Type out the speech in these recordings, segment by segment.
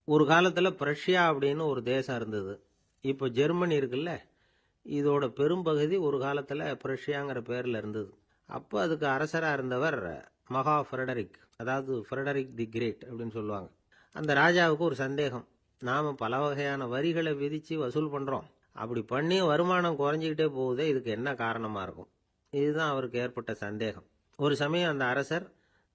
ஒரு காலத்தில் பிரஷ்யா அப்படின்னு ஒரு தேசம் இருந்தது. இப்போ ஜெர்மனி இருக்குல்ல, இதோட பெரும்பகுதி ஒரு காலத்தில் பிரஷ்யாங்கிற பேரில் இருந்தது. அப்போ அதுக்கு அரசராக இருந்தவர் மகா ஃப்ரெடரிக், அதாவது ஃப்ரெடரிக் தி கிரேட் அப்படின்னு சொல்லுவாங்க. அந்த ராஜாவுக்கு ஒரு சந்தேகம். நாம் பல வகையான வரிகளை விதித்து வசூல் பண்ணுறோம், அப்படி பண்ணி வருமானம் குறைஞ்சிக்கிட்டே போகுதே, இதுக்கு என்ன காரணமாக இருக்கும்? இதுதான் அவருக்கு ஏற்பட்ட சந்தேகம். ஒரு சமயம் அந்த அரசர்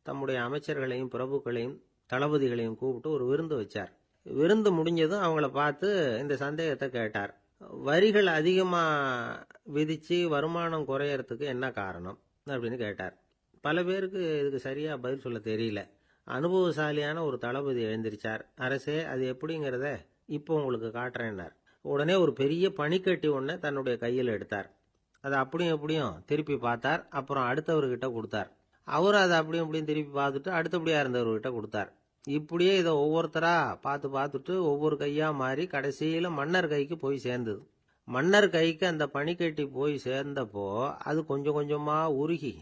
தம்முடைய அமைச்சர்களையும் பிரபுக்களையும் தளபதிகளையும் கூப்பிட்டு ஒரு விருந்து வச்சார். விருந்து முடிஞ்சதும் அவங்கள பார்த்து இந்த சந்தேகத்தை கேட்டார். வரிகள் அதிகமாக விதித்து வருமானம் குறையறதுக்கு என்ன காரணம் அப்படின்னு கேட்டார். பல பேருக்கு இதுக்கு சரியாக பதில் சொல்ல தெரியல. அனுபவசாலியான ஒரு தளபதி எழுந்திருச்சார். அரசே, அது எப்படிங்கிறத இப்போ உங்களுக்கு காட்டுறேன்னார். உடனே ஒரு பெரிய பனிக்கட்டி ஒன்றை தன்னுடைய கையில் எடுத்தார். அதை அப்படியும் எப்படியும் திருப்பி பார்த்தார். அப்புறம் அடுத்தவர்கிட்ட கொடுத்தார். அவர் அதை அப்படியும் இப்படியும் திருப்பி பார்த்துட்டு அடுத்தபடியாக இருந்தவர்கிட்ட கொடுத்தார். இப்படியே இதை ஒவ்வொருத்தரா பார்த்துட்டு ஒவ்வொரு கையா மாறி கடைசியில் மன்னர் கைக்கு போய் சேர்ந்தது. மன்னர் கைக்கு அந்த பனிக்கட்டி போய் சேர்ந்தப்போ அது கொஞ்சம் கொஞ்சமா உருகி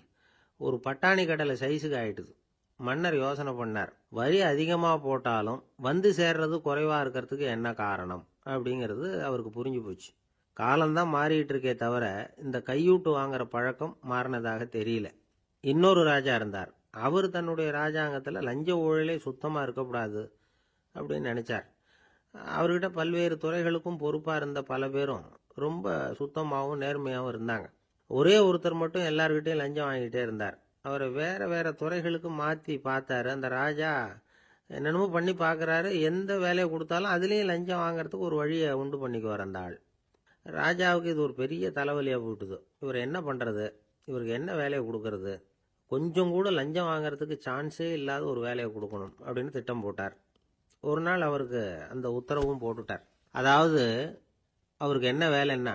ஒரு பட்டாணி கடலை சைஸுக்கு ஆயிட்டுது. மன்னர் யோசனை பண்ணார், வரி அதிகமாக போட்டாலும் வந்து சேர்றது குறைவா இருக்கிறதுக்கு என்ன காரணம் அப்படிங்கிறது அவருக்கு புரிஞ்சு போச்சு. காலம்தான் மாறிட்டு இருக்கே தவிர இந்த கையூட்டு வாங்குற பழக்கம் மாறினதாக தெரியல. இன்னொரு ராஜா இருந்தார். அவர் தன்னுடைய ராஜாங்கத்தில் லஞ்ச ஊழலே சுத்தமாக இருக்கக்கூடாது அப்படின்னு நினைச்சார். அவர்கிட்ட பல்வேறு துறைகளுக்கும் பொறுப்பாக இருந்த பல பேரும் ரொம்ப சுத்தமாகவும் நேர்மையாகவும் இருந்தாங்க. ஒரே ஒருத்தர் மட்டும் எல்லார்கிட்டையும் லஞ்சம் வாங்கிட்டே இருந்தார். அவரை வேற வேற துறைகளுக்கு மாற்றி பார்த்தாரு. அந்த ராஜா என்னென்னமோ பண்ணி பார்க்குறாரு. எந்த வேலையை கொடுத்தாலும் அதுலேயும் லஞ்சம் வாங்குறதுக்கு ஒரு வழியை உண்டு பண்ணிக்குவார் அந்த ஆள். ராஜாவுக்கு இது ஒரு பெரிய தலைவலியாக போட்டுது. இவர் என்ன பண்ணுறது, இவருக்கு என்ன வேலையை கொடுக்கறது, கொஞ்சம் கூட லஞ்சம் வாங்குறதுக்கு சான்ஸே இல்லாத ஒரு வேலையை கொடுக்கணும் அப்படின்னு திட்டம் போட்டார். ஒரு நாள் அவருக்கு அந்த உத்தரவும் போட்டுட்டார். அதாவது அவருக்கு என்ன வேலைன்னா,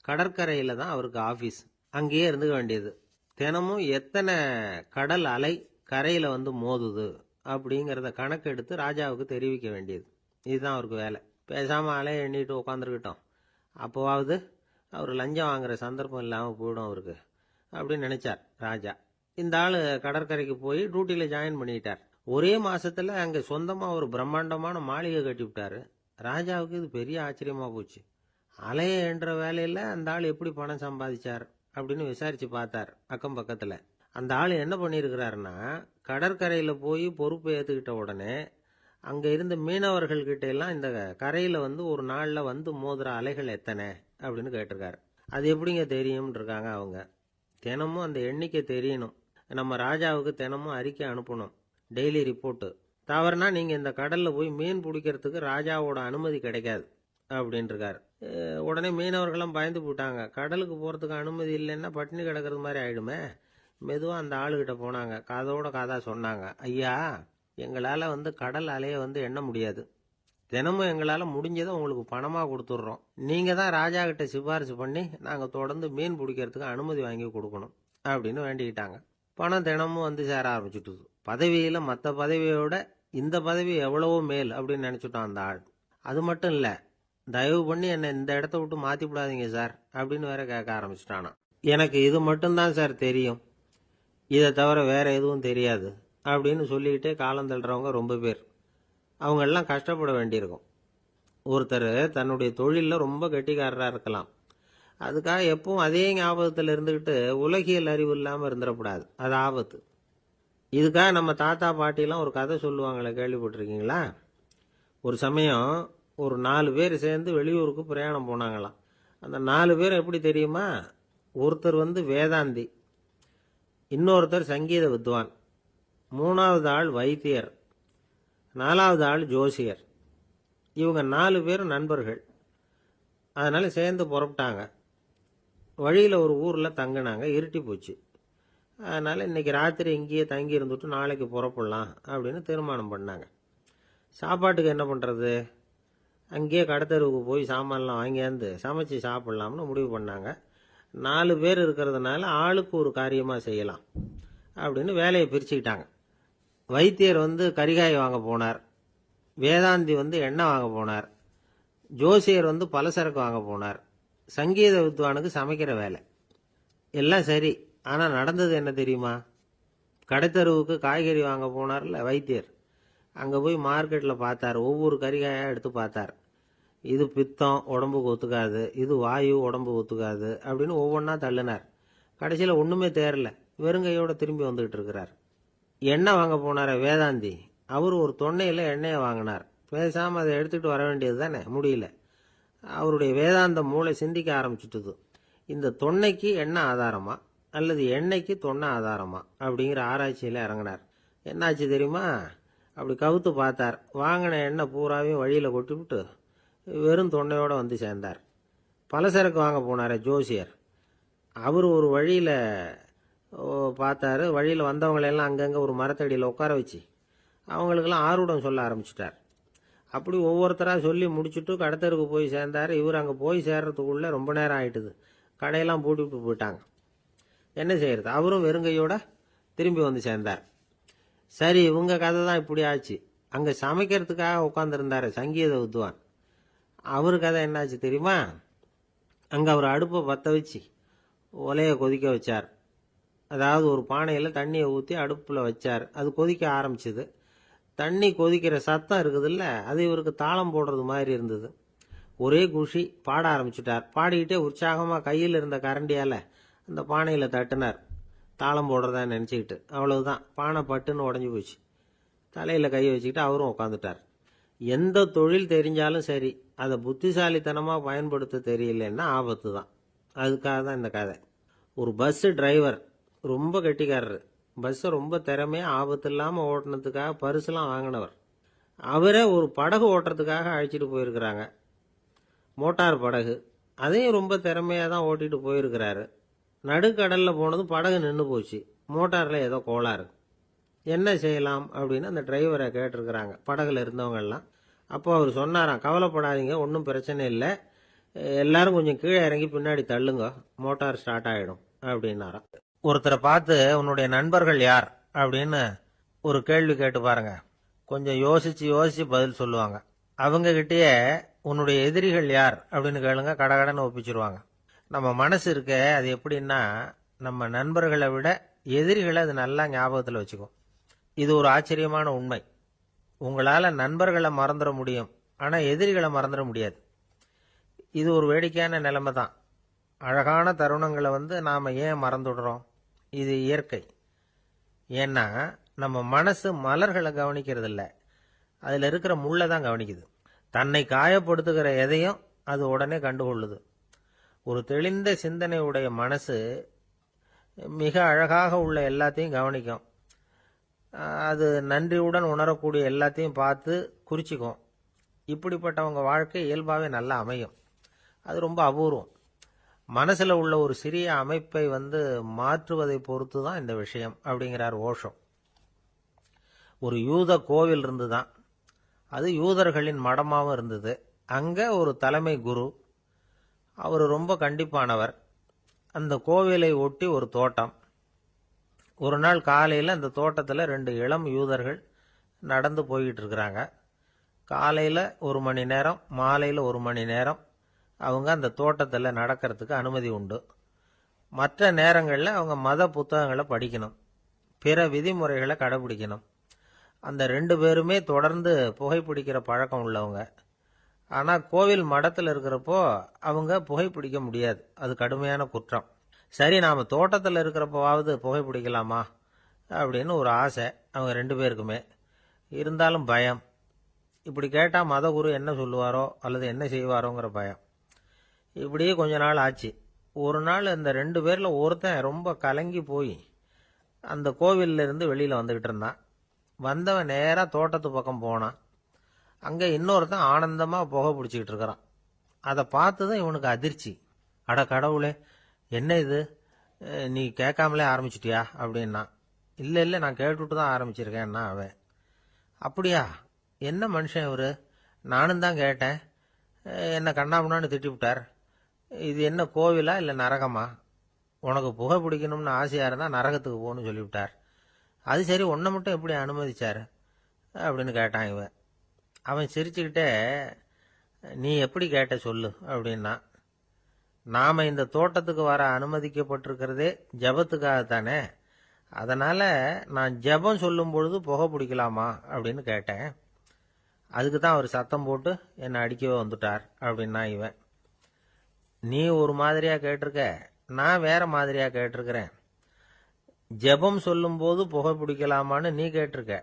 கடற்கரையில் தான் அவருக்கு ஆஃபீஸ். அங்கேயே இருந்துக்க வேண்டியது. தினமும் எத்தனை கடல் அலை கரையில் வந்து மோதுது அப்படிங்கிறத கணக்கு எடுத்து ராஜாவுக்கு தெரிவிக்க வேண்டியது. இதுதான் அவருக்கு வேலை. பேசாமல் அலையை எண்ணிட்டு உட்காந்துருக்கிட்டோம், அப்போவாவது அவர் லஞ்சம் வாங்குற சந்தர்ப்பம் இல்லாமல் போயிடும் அவருக்கு அப்படின்னு நினைச்சார் ராஜா. இந்த ஆள் கடற்கரைக்கு போய் டியூட்டியில் ஜாயின் பண்ணிட்டார். ஒரே மாசத்துல அங்கே சொந்தமாக ஒரு பிரம்மாண்டமான மாளிகை கட்டி விட்டாரு. ராஜாவுக்கு இது பெரிய ஆச்சரியமாக போச்சு. அலையை என்ற வேலையில் அந்த ஆள் எப்படி பணம் சம்பாதிச்சார் அப்படின்னு விசாரிச்சு பார்த்தார் அக்கம் பக்கத்தில். அந்த ஆள் என்ன பண்ணியிருக்கிறாருன்னா, கடற்கரையில் போய் பொறுப்பு ஏற்றுக்கிட்ட உடனே அங்கே இருந்த மீனவர்கள்கிட்ட எல்லாம் இந்த கரையில் வந்து ஒரு நாளில் வந்து மோதுற அலைகள் எத்தனை அப்படின்னு கேட்டிருக்காரு. அது எப்படிங்க தெரியும்னு இருக்காங்க அவங்க. தினமும் அந்த எண்ணிக்கை தெரியணும். நம்ம ராஜாவுக்கு தினமும் அறிக்கை அனுப்பணும், டெய்லி ரிப்போர்ட்டு. தவறுனா நீங்கள் இந்த கடலில் போய் மீன் பிடிக்கிறதுக்கு ராஜாவோட அனுமதி கிடைக்காது அப்படின்ட்டுருக்காரு. உடனே மீனவர்களும் பயந்து போட்டாங்க. கடலுக்கு போகிறதுக்கு அனுமதி இல்லைன்னா பட்டினி கிடக்கிறது மாதிரி ஆயிடுமே. மெதுவாக அந்த ஆளுகிட்ட போனாங்க. காதோட காதா சொன்னாங்க, ஐயா, எங்களால் வந்து கடல் அலையை வந்து எண்ண முடியாது. தினமும் எங்களால் முடிஞ்சதை உங்களுக்கு பணமாக கொடுத்துட்றோம். நீங்கள் தான் ராஜா கிட்ட சிபாரிசு பண்ணி நாங்கள் தொடர்ந்து மீன் பிடிக்கிறதுக்கு அனுமதி வாங்கி கொடுக்கணும் அப்படின்னு வேண்டிக்கிட்டாங்க. பணம் தினமும் வந்து சேர ஆரம்பிச்சுட்டுது. பதவியில் மற்ற பதவியோட இந்த பதவி எவ்வளவோ மேல் அப்படின்னு நினச்சிட்டோம் அந்த ஆள். அது மட்டும் இல்லை, தயவு பண்ணி என்னை இந்த இடத்த விட்டு மாற்றி விடாதீங்க சார் அப்படின்னு வேற கேட்க ஆரம்பிச்சிட்டானா. எனக்கு இது மட்டும்தான் சார் தெரியும், இதை தவிர வேற எதுவும் தெரியாது அப்படின்னு சொல்லிக்கிட்டே காலம் தள்ளுறவங்க ரொம்ப பேர். அவங்கெல்லாம் கஷ்டப்பட வேண்டியிருக்கும். ஒருத்தர் தன்னுடைய தொழிலில் ரொம்ப கெட்டிக்காரராக இருக்கலாம். அதுக்காக எப்பவும் அதே ஞாபகத்தில் இருந்துக்கிட்டு உலகியல் அறிவு இல்லாமல் இருந்துடக்கூடாது. அது ஆபத்து. இதுக்காக நம்ம தாத்தா பாட்டிலாம் ஒரு கதை சொல்லுவாங்களே, கேள்விப்பட்டிருக்கீங்களா? ஒரு சமயம் ஒரு 4 பேர் சேர்ந்து வெளியூருக்கு பிரயாணம் போனாங்களாம். அந்த 4 பேர் எப்படி தெரியுமா? ஒருத்தர் வந்து வேதாந்தி, இன்னொருத்தர் சங்கீத வித்வான், 3வது ஆள் வைத்தியர், 4வது ஆள் ஜோசியர். இவங்க 4 பேரும் நண்பர்கள். அதனால சேர்ந்து புறப்பட்டாங்க. வழியில் ஒரு ஊரில் தங்கினாங்க. இருட்டி போச்சு. அதனால் இன்னைக்கு ராத்திரி இங்கேயே தங்கி இருந்துட்டு நாளைக்கு புறப்படலாம் அப்படின்னு தீர்மானம் பண்ணாங்க. சாப்பாட்டுக்கு என்ன பண்ணுறது? அங்கேயே கடத்தெருவுக்கு போய் சாமான்லாம் வாங்கியாந்து சமைச்சு சாப்பிட்லாம்னு முடிவு பண்ணாங்க. 4 பேர் இருக்கிறதுனால ஆளுக்கு ஒரு காரியமாக செய்யலாம் அப்படின்னு வேலையை பிரிச்சுக்கிட்டாங்க. வைத்தியர் வந்து கரிகாய் வாங்க போனார், வேதாந்தி வந்து எண்ணெய் வாங்க போனார், ஜோசியர் வந்து பலசரக்கு வாங்க போனார், சங்கீத வித்வானுக்கு சமைக்கிற வேலை. எல்லாம் சரி, ஆனால் நடந்தது என்ன தெரியுமா? கடைத்தெருவுக்கு காய்கறி வாங்க போனார்ல வைத்தியர், அங்கே போய் மார்க்கெட்டில் பார்த்தார். ஒவ்வொரு கறிகாயாக எடுத்து பார்த்தார். இது பித்தம், உடம்புக்கு ஒத்துக்காது. இது வாயு, உடம்பு ஒத்துக்காது அப்படின்னு ஒவ்வொன்றா தள்ளினார். கடைசியில் ஒன்றுமே தேரல. வெறுங்கையோட திரும்பி வந்துகிட்டு இருக்கிறார். எண்ணெய் வாங்க போனார வேதாந்தி. அவர் ஒரு தொன்னையில் எண்ணெயை வாங்கினார். பேசாமல் அதை எடுத்துகிட்டு வர வேண்டியது தானே, முடியல. அவருடைய வேதாந்த மூளை சிந்திக்க ஆரம்பிச்சுட்டுது. இந்த தொன்னைக்கு எண்ணெய் ஆதாரமா அல்லது எண்ணெய்க்கு தொன்னை ஆதாரமா அப்படிங்கிற ஆராய்ச்சியில் இறங்கினார். என்னாச்சு தெரியுமா? அப்படி கவுத்து பார்த்தார். வாங்கின எண்ணெய் பூராவையும் வழியில் கொட்டிவிட்டு வெறும் தொண்டையோடு வந்து சேர்ந்தார். பலசரக்கு வாங்க போனார் ஜோசியர். அவர் ஒரு வழியில் பார்த்தாரு. வழியில் வந்தவங்களெல்லாம் அங்கங்கே ஒரு மரத்தடியில் உட்கார வச்சு அவங்களுக்கெல்லாம் ஆர்வம் சொல்ல ஆரம்பிச்சிட்டார். அப்படி ஒவ்வொருத்தராக சொல்லி முடிச்சுட்டு கடத்தருக்கு போய் சேர்ந்தார். இவர் அங்கே போய் சேர்றதுக்குள்ளே ரொம்ப நேரம் ஆயிட்டுது. கடையெல்லாம் பூட்டிவிட்டு போயிட்டாங்க. என்ன செய்யறது? அவரும் வெறுங்கையோட திரும்பி வந்து சேர்ந்தார். சரி, இவங்க கதை தான் இப்படி ஆச்சு. அங்கே சமைக்கிறதுக்காக உட்காந்துருந்தார் சங்கீத வித்வான். அவரு கதை என்னாச்சு தெரியுமா? அங்கே அவர் அடுப்பை பற்ற வச்சு ஒலையை கொதிக்க வச்சார். அதாவது ஒரு பானையில் தண்ணியை ஊற்றி அடுப்பில் வச்சார். அது கொதிக்க ஆரம்பிச்சுது. தண்ணி கொதிக்கிற சத்தம் இருக்குதுல்ல, அது இவருக்கு தாளம் போடுறது மாதிரி இருந்தது. ஒரே குஷி, பாட ஆரம்பிச்சுட்டார். பாடிக்கிட்டே உற்சாகமாக கையில் இருந்த கரண்டியால் அந்த பானையில் தட்டினார், தாளம் போடுறதா நினச்சிக்கிட்டு. அவ்வளவுதான், பானை பட்டுன்னு உடஞ்சி போச்சு. தலையில் கை வச்சுக்கிட்டு அவரும் உட்காந்துட்டார். எந்த தொழில் தெரிஞ்சாலும் சரி, அதை புத்திசாலித்தனமாக பயன்படுத்த தெரியலன்னா ஆபத்து தான். அதுக்காக தான் இந்த கதை. ஒரு பஸ்ஸு டிரைவர் ரொம்ப கெட்டிக்காரரு. பஸ்ஸை ரொம்ப திறமையாக ஆபத்து இல்லாமல் ஓட்டினதுக்காக பரிசுலாம் வாங்கினவர். அவரே ஒரு படகு ஓட்டுறதுக்காக அழைச்சிட்டு போயிருக்கிறாங்க, மோட்டார் படகு. அதையும் ரொம்ப திறமையாக தான் ஓட்டிட்டு போயிருக்கிறாரு. நடுக்கடலில் போனதும் படகு நின்று போச்சு. மோட்டாரில் ஏதோ கோளாறு. என்ன செய்யலாம் அப்படின்னு அந்த டிரைவரை கேட்டிருக்கிறாங்க படகுல இருந்தவங்கெல்லாம். அப்போ அவர் சொன்னாராம், கவலைப்படாதீங்க, ஒன்றும் பிரச்சனை இல்லை, எல்லாரும் கொஞ்சம் கீழே இறங்கி பின்னாடி தள்ளுங்க, மோட்டார் ஸ்டார்ட் ஆகிடும் அப்படின்னாராம். ஒருத்தரை பார்த்து உன்னுடைய நண்பர்கள் யார் அப்படின்னு ஒரு கேள்வி கேட்டு பாருங்க. கொஞ்சம் யோசிச்சு யோசிச்சு பதில் சொல்லுவாங்க. அவங்க கிட்டேயே உன்னுடைய எதிரிகள் யார் அப்படின்னு கேளுங்க, கடகடன்னு ஒப்பிச்சிருவாங்க. நம்ம மனசு இருக்க, அது எப்படின்னா நம்ம நண்பர்களை விட எதிரிகளை அது நல்லா ஞாபகத்தில் வச்சுக்கும். இது ஒரு ஆச்சரியமான உண்மை. உங்களால் நண்பர்களை மறந்துட முடியும், ஆனால் எதிரிகளை மறந்துட முடியாது. இது ஒரு வேடிக்கையான நிலைமை தான். அழகான தருணங்களை நாம் ஏன் மறந்துடுறோம்? இது இயற்கை. ஏன்னா நம்ம மனசு மலர்களை கவனிக்கிறது இல்லை, அதில் இருக்கிற முள்ளை தான் கவனிக்குது. தன்னை காயப்படுத்துகிற எதையும் அது உடனே கண்டுகொள்ளுது. ஒரு தெளிந்த சிந்தனை உடைய மனசு மிக அழகாக உள்ள எல்லாத்தையும் கவனிக்கும். அது நன்றியுடன் உணரக்கூடிய எல்லாத்தையும் பார்த்து குறிச்சிக்கும். இப்படிப்பட்டவங்க வாழ்க்கை இயல்பாகவே நல்லா அமையும். அது ரொம்ப அபூர்வம். மனசில் உள்ள ஒரு சிறிய அமைப்பை மாற்றுவதை பொறுத்து தான் இந்த விஷயம் அப்படிங்கிறார் ஓஷோ. ஒரு யூத கோவில் இருந்துதான். அது யூதர்களின் மடமாகவும் இருந்தது. அங்கே ஒரு தலைமை குரு, அவர் ரொம்ப கண்டிப்பானவர். அந்த கோவிலை ஒட்டி ஒரு தோட்டம். ஒரு நாள் காலையில் அந்த தோட்டத்தில் 2 இளம் யூதர்கள் நடந்து போய்கிட்டு இருக்கிறாங்க. காலையில் 1 மணி நேரம், மாலையில் 1 மணி நேரம் அவங்க அந்த தோட்டத்தில் நடக்கிறதுக்கு அனுமதி உண்டு. மற்ற நேரங்களில் அவங்க மத புத்தகங்களை படிக்கணும், பிற விதிமுறைகளை கடைபிடிக்கணும். அந்த 2 பேருமே தொடர்ந்து புகைப்பிடிக்கிற பழக்கம் உள்ளவங்க. ஆனால் கோவில் மடத்தில் இருக்கிறப்போ அவங்க புகைப்பிடிக்க முடியாது, அது கடுமையான குற்றம். சரி, நாம் தோட்டத்தில் இருக்கிறப்போவாவது புகைப்பிடிக்கலாமா அப்படின்னு ஒரு ஆசை அவங்க 2 பேருக்குமே. இருந்தாலும் பயம். இப்படி கேட்டால் மதகுரு என்ன சொல்லுவாரோ அல்லது என்ன செய்வாரோங்கிற பயம். இப்படியே கொஞ்ச நாள் ஆச்சு. ஒரு நாள் இந்த 2 பேரில் ஒருத்தன் ரொம்ப கலங்கி போய் அந்த கோவிலில் இருந்து வெளியில் வந்துக்கிட்டு இருந்தான். வந்தவன் நேராக தோட்டத்து பக்கம் போனான். அங்கே இன்னொருத்தன் ஆனந்தமாக புகை பிடிச்சிக்கிட்டு இருக்கிறான். அதை பார்த்து தான் இவனுக்கு அதிர்ச்சி. அட கடவுளே, என்ன இது, நீ கேட்காமலே ஆரம்பிச்சிட்டியா அப்படின்னா. இல்லை இல்லை, நான் கேட்டுவிட்டு தான் ஆரம்பிச்சிருக்கேன்னா அவன். அப்படியா, என்ன மனுஷன் இவர், நானும் தான் கேட்டேன், என்னை கண்ணாமுன்னான்னு திட்டிவிட்டார். இது என்ன கோவிலா இல்லை நரகமா? உனக்கு புகை பிடிக்கணும்னு ஆசையாக இருந்தால் நரகத்துக்கு போகணும்னு சொல்லிவிட்டார். அது சரி, உன்னை மட்டும் எப்படி அனுமதிச்சார் அப்படின்னு கேட்டான் இவன். அவன் சிரிச்சுக்கிட்டே, நீ எப்படி கேட்ட சொல்லு அப்படின்னா. நாம் இந்த தோட்டத்துக்கு வர அனுமதிக்கப்பட்டிருக்கிறதே ஜபத்துக்காகத்தானே. அதனால நான் ஜெபம் சொல்லும் பொழுது புகை பிடிக்கலாமா அப்படின்னு கேட்டேன். அதுக்கு தான் அவர் சத்தம் போட்டு என்னை அடிக்கவே வந்துட்டார் அப்படின்னா இவன். நீ ஒரு மாதிரியா கேட்டிருக்க, நான் வேற மாதிரியா கேட்டிருக்கிறேன். ஜெபம் சொல்லும் போது புகை பிடிக்கலாமான்னு நீ கேட்டிருக்க.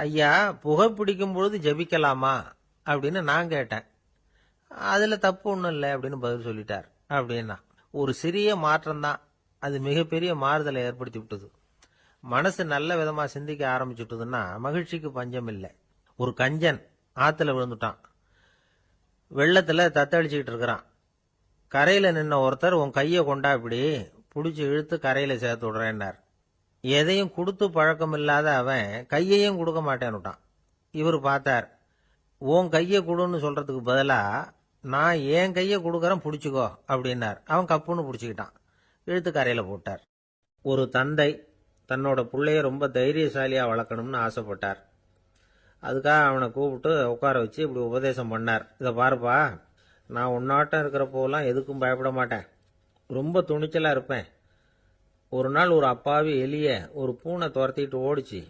ஐயா, புகை பிடிக்கும் பொழுது ஜெபிக்கலாமா அப்படின்னு நான் கேட்டேன். அதுல தப்பு ஒன்றும் இல்லை அப்படின்னு பதில் சொல்லிட்டார் அப்படின்னா. ஒரு சிறிய மாற்றம் தான் அது மிகப்பெரிய மாறுதலை ஏற்படுத்தி விட்டது. மனசு நல்ல விதமா சிந்திக்க ஆரம்பிச்சுட்டுதுன்னா மகிழ்ச்சிக்கு பஞ்சம் இல்லை. ஒரு கஞ்சன் ஆத்துல விழுந்துட்டான். வெள்ளத்துல தத்தளிச்சுக்கிட்டு இருக்கிறான். கரையில நின்ன ஒருத்தர் உன் கையை கொண்டா இப்படி புடிச்சு இழுத்து கரையில சேர்த்து விடுறேன்னார். எதையும் கொடுத்து பழக்கம் இல்லாத அவன் கையையும் கொடுக்க மாட்டேன்னுட்டான். இவர் பார்த்தார். உன் கையை கொடுன்னு சொல்றதுக்கு பதிலா நான் என் கையை கொடுக்கறேன் பிடிச்சிக்கோ அப்படின்னார். அவன் கப்புன்னு பிடிச்சிக்கிட்டான். இழுத்து கரையில போட்டார். ஒரு தந்தை தன்னோட பிள்ளைய ரொம்ப தைரியசாலியா வளர்க்கணும்னு ஆசைப்பட்டார். அதுக்காக அவனை கூப்பிட்டு உட்கார வச்சு இப்படி உபதேசம் பண்ணார். இதை பாருப்பா, நான் உன்னாட்டம் இருக்கிறப்போலாம் எதுக்கும் பயப்பட மாட்டேன். ரொம்ப துணிச்சலா இருப்பேன். ஒரு நாள் ஒரு அப்பாவி எலிய ஒரு பூனை துரத்திட்டு ஓடிச்சு.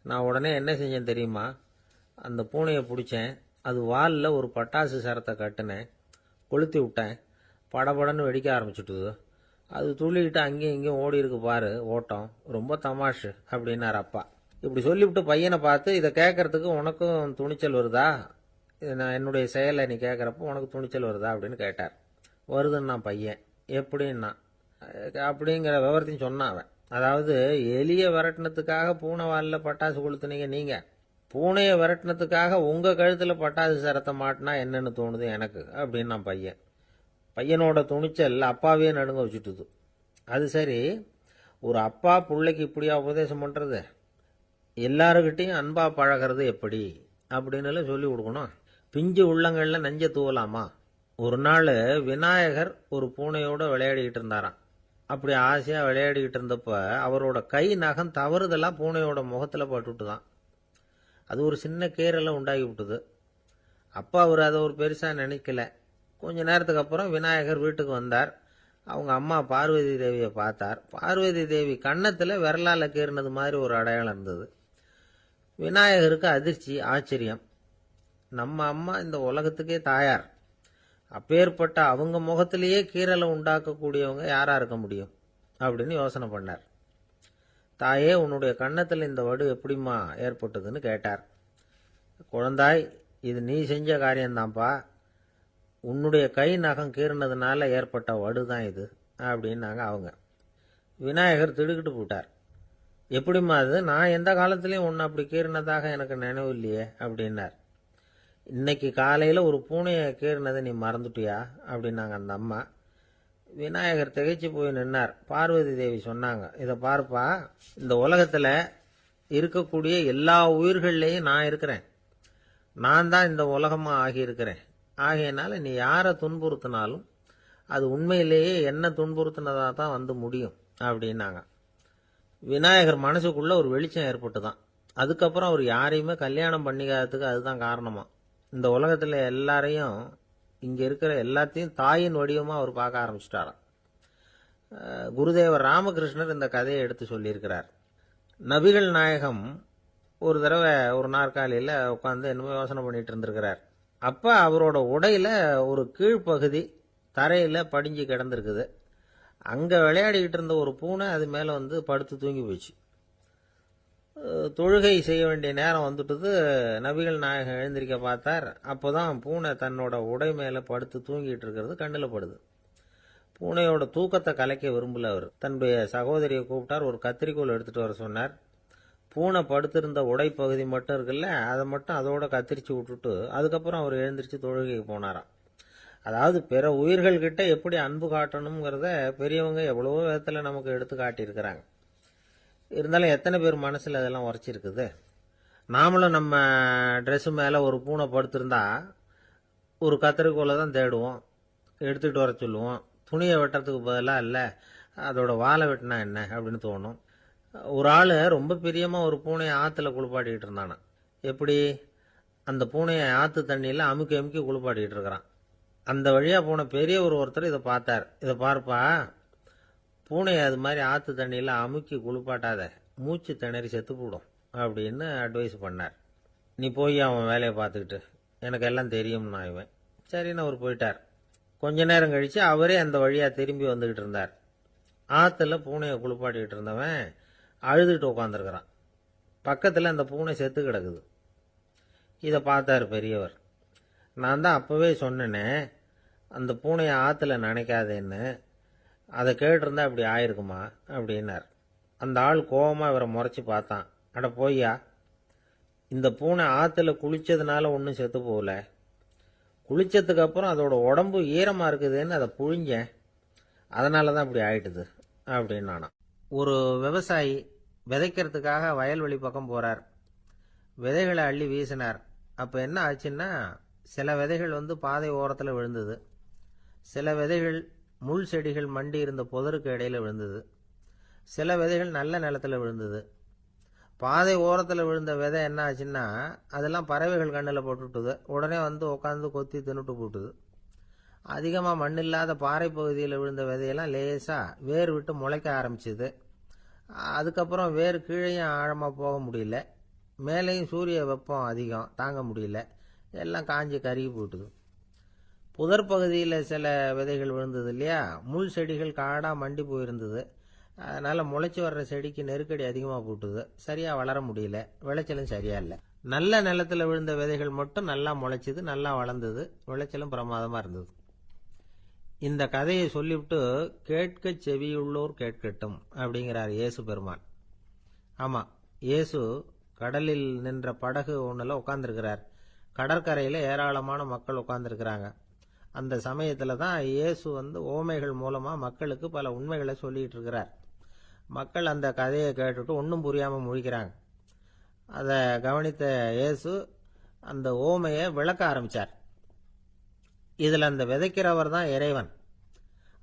நான் உடனே என்ன செஞ்சேன் தெரியுமா? அந்த பூனையை பிடிச்சேன். அது வாலில் ஒரு பட்டாசு சரத்தை கட்டினேன். கொளுத்தி விட்டேன். படபடன்னு வெடிக்க ஆரம்பிச்சுட்டுது. அது துள்ளிக்கிட்டு அங்கேயும் இங்கேயும் ஓடி இருக்கு பாரு ஓட்டம். ரொம்ப தமாஷு அப்படின்னார் அப்பா. இப்படி சொல்லிவிட்டு பையனை பார்த்து, இதை கேட்கறதுக்கு உனக்கும் துணிச்சல் வருதா? நான் என்னுடைய செயலை நீ கேட்கறப்போ உனக்கு துணிச்சல் வருதா அப்படின்னு கேட்டார். வருதுன்னா பையன். எப்படின்னா அப்படிங்கிற விவரத்தையும் சொன்னான் அவன். அதாவது எலிய விரட்டினத்துக்காக பூனை வாலில் பட்டாசு கொளுத்துனீங்க நீங்க. பூனையை விரட்டினத்துக்காக உங்க கழுத்துல பட்டாசு சரத்தை மாட்டினா என்னன்னு தோணுது எனக்கு அப்படின்னா பையன். பையனோட துணிச்சல் அப்பாவே நடுங்க வச்சுட்டுது. அது சரி, ஒரு அப்பா பிள்ளைக்கு இப்படியா உபதேசம் பண்றது? எல்லாருக்கிட்டையும் அன்பா பழகிறது எப்படி அப்படின்னு சொல்லி கொடுக்கணும். பிஞ்சு உள்ளங்கள்ல நஞ்ச தூவலாமா? ஒரு நாள் விநாயகர் ஒரு பூனையோட விளையாடிக்கிட்டு இருந்தாராம். அப்படி ஆசையா விளையாடிக்கிட்டு இருந்தப்ப அவரோட கை நகம் தவறுதலா பூனையோட முகத்துல பட்டுட்டுதான். அது ஒரு சின்ன கீறலை உண்டாகி விட்டுது. அப்பா அவர் அதை ஒரு பெருசா நினைக்கல. கொஞ்ச நேரத்துக்கு அப்புறம் விநாயகர் வீட்டுக்கு வந்தார். அவங்க அம்மா பார்வதி தேவியை பார்த்தார். பார்வதி தேவி கன்னத்துல விரலால கீறினது மாதிரி ஒரு அடையாளம் இருந்தது. விநாயகருக்கு அதிர்ச்சி, ஆச்சரியம். நம்ம அம்மா இந்த உலகத்துக்கே தாயார். அப்பேற்பட்ட அவங்க முகத்திலேயே கீறலை உண்டாக்கக்கூடியவங்க யாரா இருக்க முடியும் அப்படின்னு யோசனை பண்ணார். தாயே, உன்னுடைய கன்னத்தில் இந்த வடு எப்படிம்மா ஏற்பட்டதுன்னு கேட்டார். குழந்தாய், இது நீ செஞ்ச காரியம்தான்ப்பா. உன்னுடைய கை நகம் கீறினதுனால ஏற்பட்ட வடு தான் இது அப்படின்னாங்க அவங்க. விநாயகர் திடுக்கிட்டு போட்டார். எப்படிம்மா அது? நான் எந்த காலத்திலையும் உன்னை அப்படி கீறினதாக எனக்கு நினைவு இல்லையே அப்படின்னார். இன்னைக்கு காலையில ஒரு பூனையை கீறினதை நீ மறந்துட்டியா அப்படின்னாங்க அந்த அம்மா. விநாயகர் திகைச்சு போய் நின்னார். பார்வதி தேவி சொன்னாங்க, இதை பார்ப்பா, இந்த உலகத்துல இருக்கக்கூடிய எல்லா உயிர்கள்லையும் நான் இருக்கிறேன். நான் தான் இந்த உலகமா ஆகியிருக்கிறேன். ஆகையினால நீ யாரை துன்புறுத்தினாலும் அது உண்மையிலேயே என்ன துன்புறுத்தினதா தான் வந்து முடியும் அப்படின்னாங்க. விநாயகர் மனசுக்குள்ள ஒரு வெளிச்சம் ஏற்பட்டுதான். அதுக்கப்புறம் அவர் யாரையுமே கல்யாணம் பண்ணிக்காததுக்கு அதுதான் காரணமா. இந்த உலகத்துல எல்லாரையும், இங்க இருக்கிற எல்லாத்தையும் தாயின் வடிவமா அவர் பார்க்க ஆரம்பிச்சிட்டாராம். குருதேவர் ராமகிருஷ்ணர் இந்த கதையை எடுத்து சொல்லியிருக்கிறார். நபிகள் நாயகம் ஒரு தடவை ஒரு நாற்காலியில உட்காந்து என்னமோ யோசனை பண்ணிட்டு இருந்திருக்கிறார். அப்ப அவரோட உடையில ஒரு கீழ்ப்பகுதி தரையில படிஞ்சு கிடந்திருக்குது. அங்க விளையாடிக்கிட்டு இருந்த ஒரு பூனை அது மேல வந்து படுத்து தூங்கி போச்சு. தொழுகை செய்ய வேண்டிய நேரம் வந்துட்டது. நபிகள் நாயகம் எழுந்திருக்க பார்த்தார். அப்போதான் பூனை தன்னோட உடை மேல படுத்து தூங்கிட்டு இருக்கிறது கண்ணில் படுது. பூனையோட தூக்கத்தை கலைக்க விரும்பல அவர். தன்னுடைய சகோதரியை கூப்பிட்டார். ஒரு கத்திரிக்கோல் எடுத்துட்டு வர சொன்னார். பூனை படுத்திருந்த உடை பகுதி மட்டும் இருக்குல்ல, அதை மட்டும் அதோட கத்திரிச்சு விட்டுட்டு அதுக்கப்புறம் அவர் எழுந்திரிச்சு தொழுகைக்கு போனாராம். அதாவது பிற உயிர்கள் கிட்ட எப்படி அன்பு காட்டணுங்கிறத பெரியவங்க எவ்வளவோ விதத்துல நமக்கு எடுத்து காட்டியிருக்கிறாங்க. இருந்தாலும் எத்தனை பேர் மனசுல அதெல்லாம் உரைச்சிருக்குது? நாமளும் நம்ம ட்ரெஸ் மேல ஒரு பூனை படுத்திருந்தா ஒரு கத்திரிக்கோலை தான் தேடுவோம், எடுத்துட்டு வர சொல்லுவோம். துணியை வெட்டுறதுக்கு பதிலாக இல்லை அதோட வாழை வெட்டினா என்ன அப்படின்னு தோணும். ஒரு ஆள் ரொம்ப பிரியமா ஒரு பூனையை ஆற்றுல குளிப்பாட்டிக்கிட்டு இருந்தானா. எப்படி? அந்த பூனையை ஆற்று தண்ணியில் அமுக்கி அமுக்கி குளிப்பாட்டிக்கிட்டு இருக்கிறான். அந்த வழியாக போன பெரியவர் ஒருத்தர் இதை பார்த்தார். இதை பார்ப்பா, பூனையை அது மாதிரி ஆற்று தண்ணியில் அமுக்கி குளிப்பாட்டாத, மூச்சு திணறி செத்து போடும் அப்படின்னு அட்வைஸ் பண்ணார். நீ போய் அவன் வேலையை பார்த்துக்கிட்டு, எனக்கு எல்லாம் தெரியும்னா இவன். சரின்னு அவர் போயிட்டார். கொஞ்ச நேரம் கழித்து அவரே அந்த வழியாக திரும்பி வந்துக்கிட்டு இருந்தார். ஆற்றுல பூனையை குளிப்பாட்டிக்கிட்டு இருந்தவன் அழுதுகிட்டு உட்காந்துருக்கிறான். பக்கத்தில் அந்த பூனை செத்து கிடக்குது. இதை பார்த்தார் பெரியவர். நான் தான் அப்போவே சொன்னேனே அந்த பூனையை ஆற்றுல நினைக்காதேன்னு, அதை கேட்டிருந்தா இப்படி ஆயிருக்குமா அப்படின்னார். அந்த ஆள் கோபமாக இவரை முறைச்சி பார்த்தான். அட போய்யா, இந்த பூனை ஆற்றுல குளித்ததுனால ஒன்றும் செத்து போகல, குளித்ததுக்கு அப்புறம் அதோட உடம்பு ஈரமாக இருக்குதுன்னு அதை புழிஞ்சேன், அதனால தான் இப்படி ஆயிட்டுது அப்படின்னு நானாம். ஒரு விவசாயி விதைக்கிறதுக்காக வயல்வெளி பக்கம் போகிறார். விதைகளை அள்ளி வீசினார். அப்போ என்ன ஆச்சுன்னா, சில விதைகள் பாதை ஓரத்தில் விழுந்தது, சில விதைகள் முள் செடிகள் மண்டி இருந்த புதருக்கு இடையில விழுந்தது, சில விதைகள் நல்ல நிலத்தில் விழுந்தது. பாதை ஓரத்தில் விழுந்த விதை என்ன ஆச்சுன்னா, அதெல்லாம் பறவைகள் கண்ணில் போட்டுட்டுது. உடனே உட்காந்து கொத்தி தின்னுட்டு போட்டுது. அதிகமாக மண் இல்லாத பாறை பகுதியில் விழுந்த விதையெல்லாம் லேசாக வேர் விட்டு முளைக்க ஆரம்பிச்சுது. அதுக்கப்புறம் வேர் கீழேயும் ஆழமாக போக முடியல, மேலேயும் சூரிய வெப்பம் அதிகம் தாங்க முடியல, எல்லாம் காஞ்சி கருகி போட்டுது. புதர் பகுதியில் சில விதைகள் விழுந்தது இல்லையா, முள் செடிகள் காடாக மண்டி போயிருந்தது. அதனால் முளைச்சி வர்ற செடிக்கு நெருக்கடி அதிகமாக போட்டுது, சரியாக வளர முடியல, விளைச்சலும் சரியா இல்லை. நல்ல நிலத்தில் விழுந்த விதைகள் மட்டும் நல்லா முளைச்சிது, நல்லா வளர்ந்தது, விளைச்சலும் பிரமாதமாக இருந்தது. இந்த கதையை சொல்லிவிட்டு கேட்க செவியுள்ளோர் கேட்கட்டும் அப்படிங்கிறார் இயேசு பெருமான். ஆமாம், இயேசு கடலில் நின்ற படகு ஒன்றில் உட்காந்துருக்கிறார். கடற்கரையில் ஏராளமான மக்கள் உட்காந்துருக்கிறாங்க. அந்த சமயத்தில் தான் இயேசு ஓமைகள் மூலமாக மக்களுக்கு பல உண்மைகளை சொல்லிகிட்டு இருக்கிறார். மக்கள் அந்த கதையை கேட்டுட்டு ஒன்றும் புரியாமல் முழிக்கிறாங்க. அதை கவனித்த இயேசு அந்த ஓமையை விளக்க ஆரம்பித்தார். இதில் அந்த விதைக்கிறவர் தான் இறைவன்.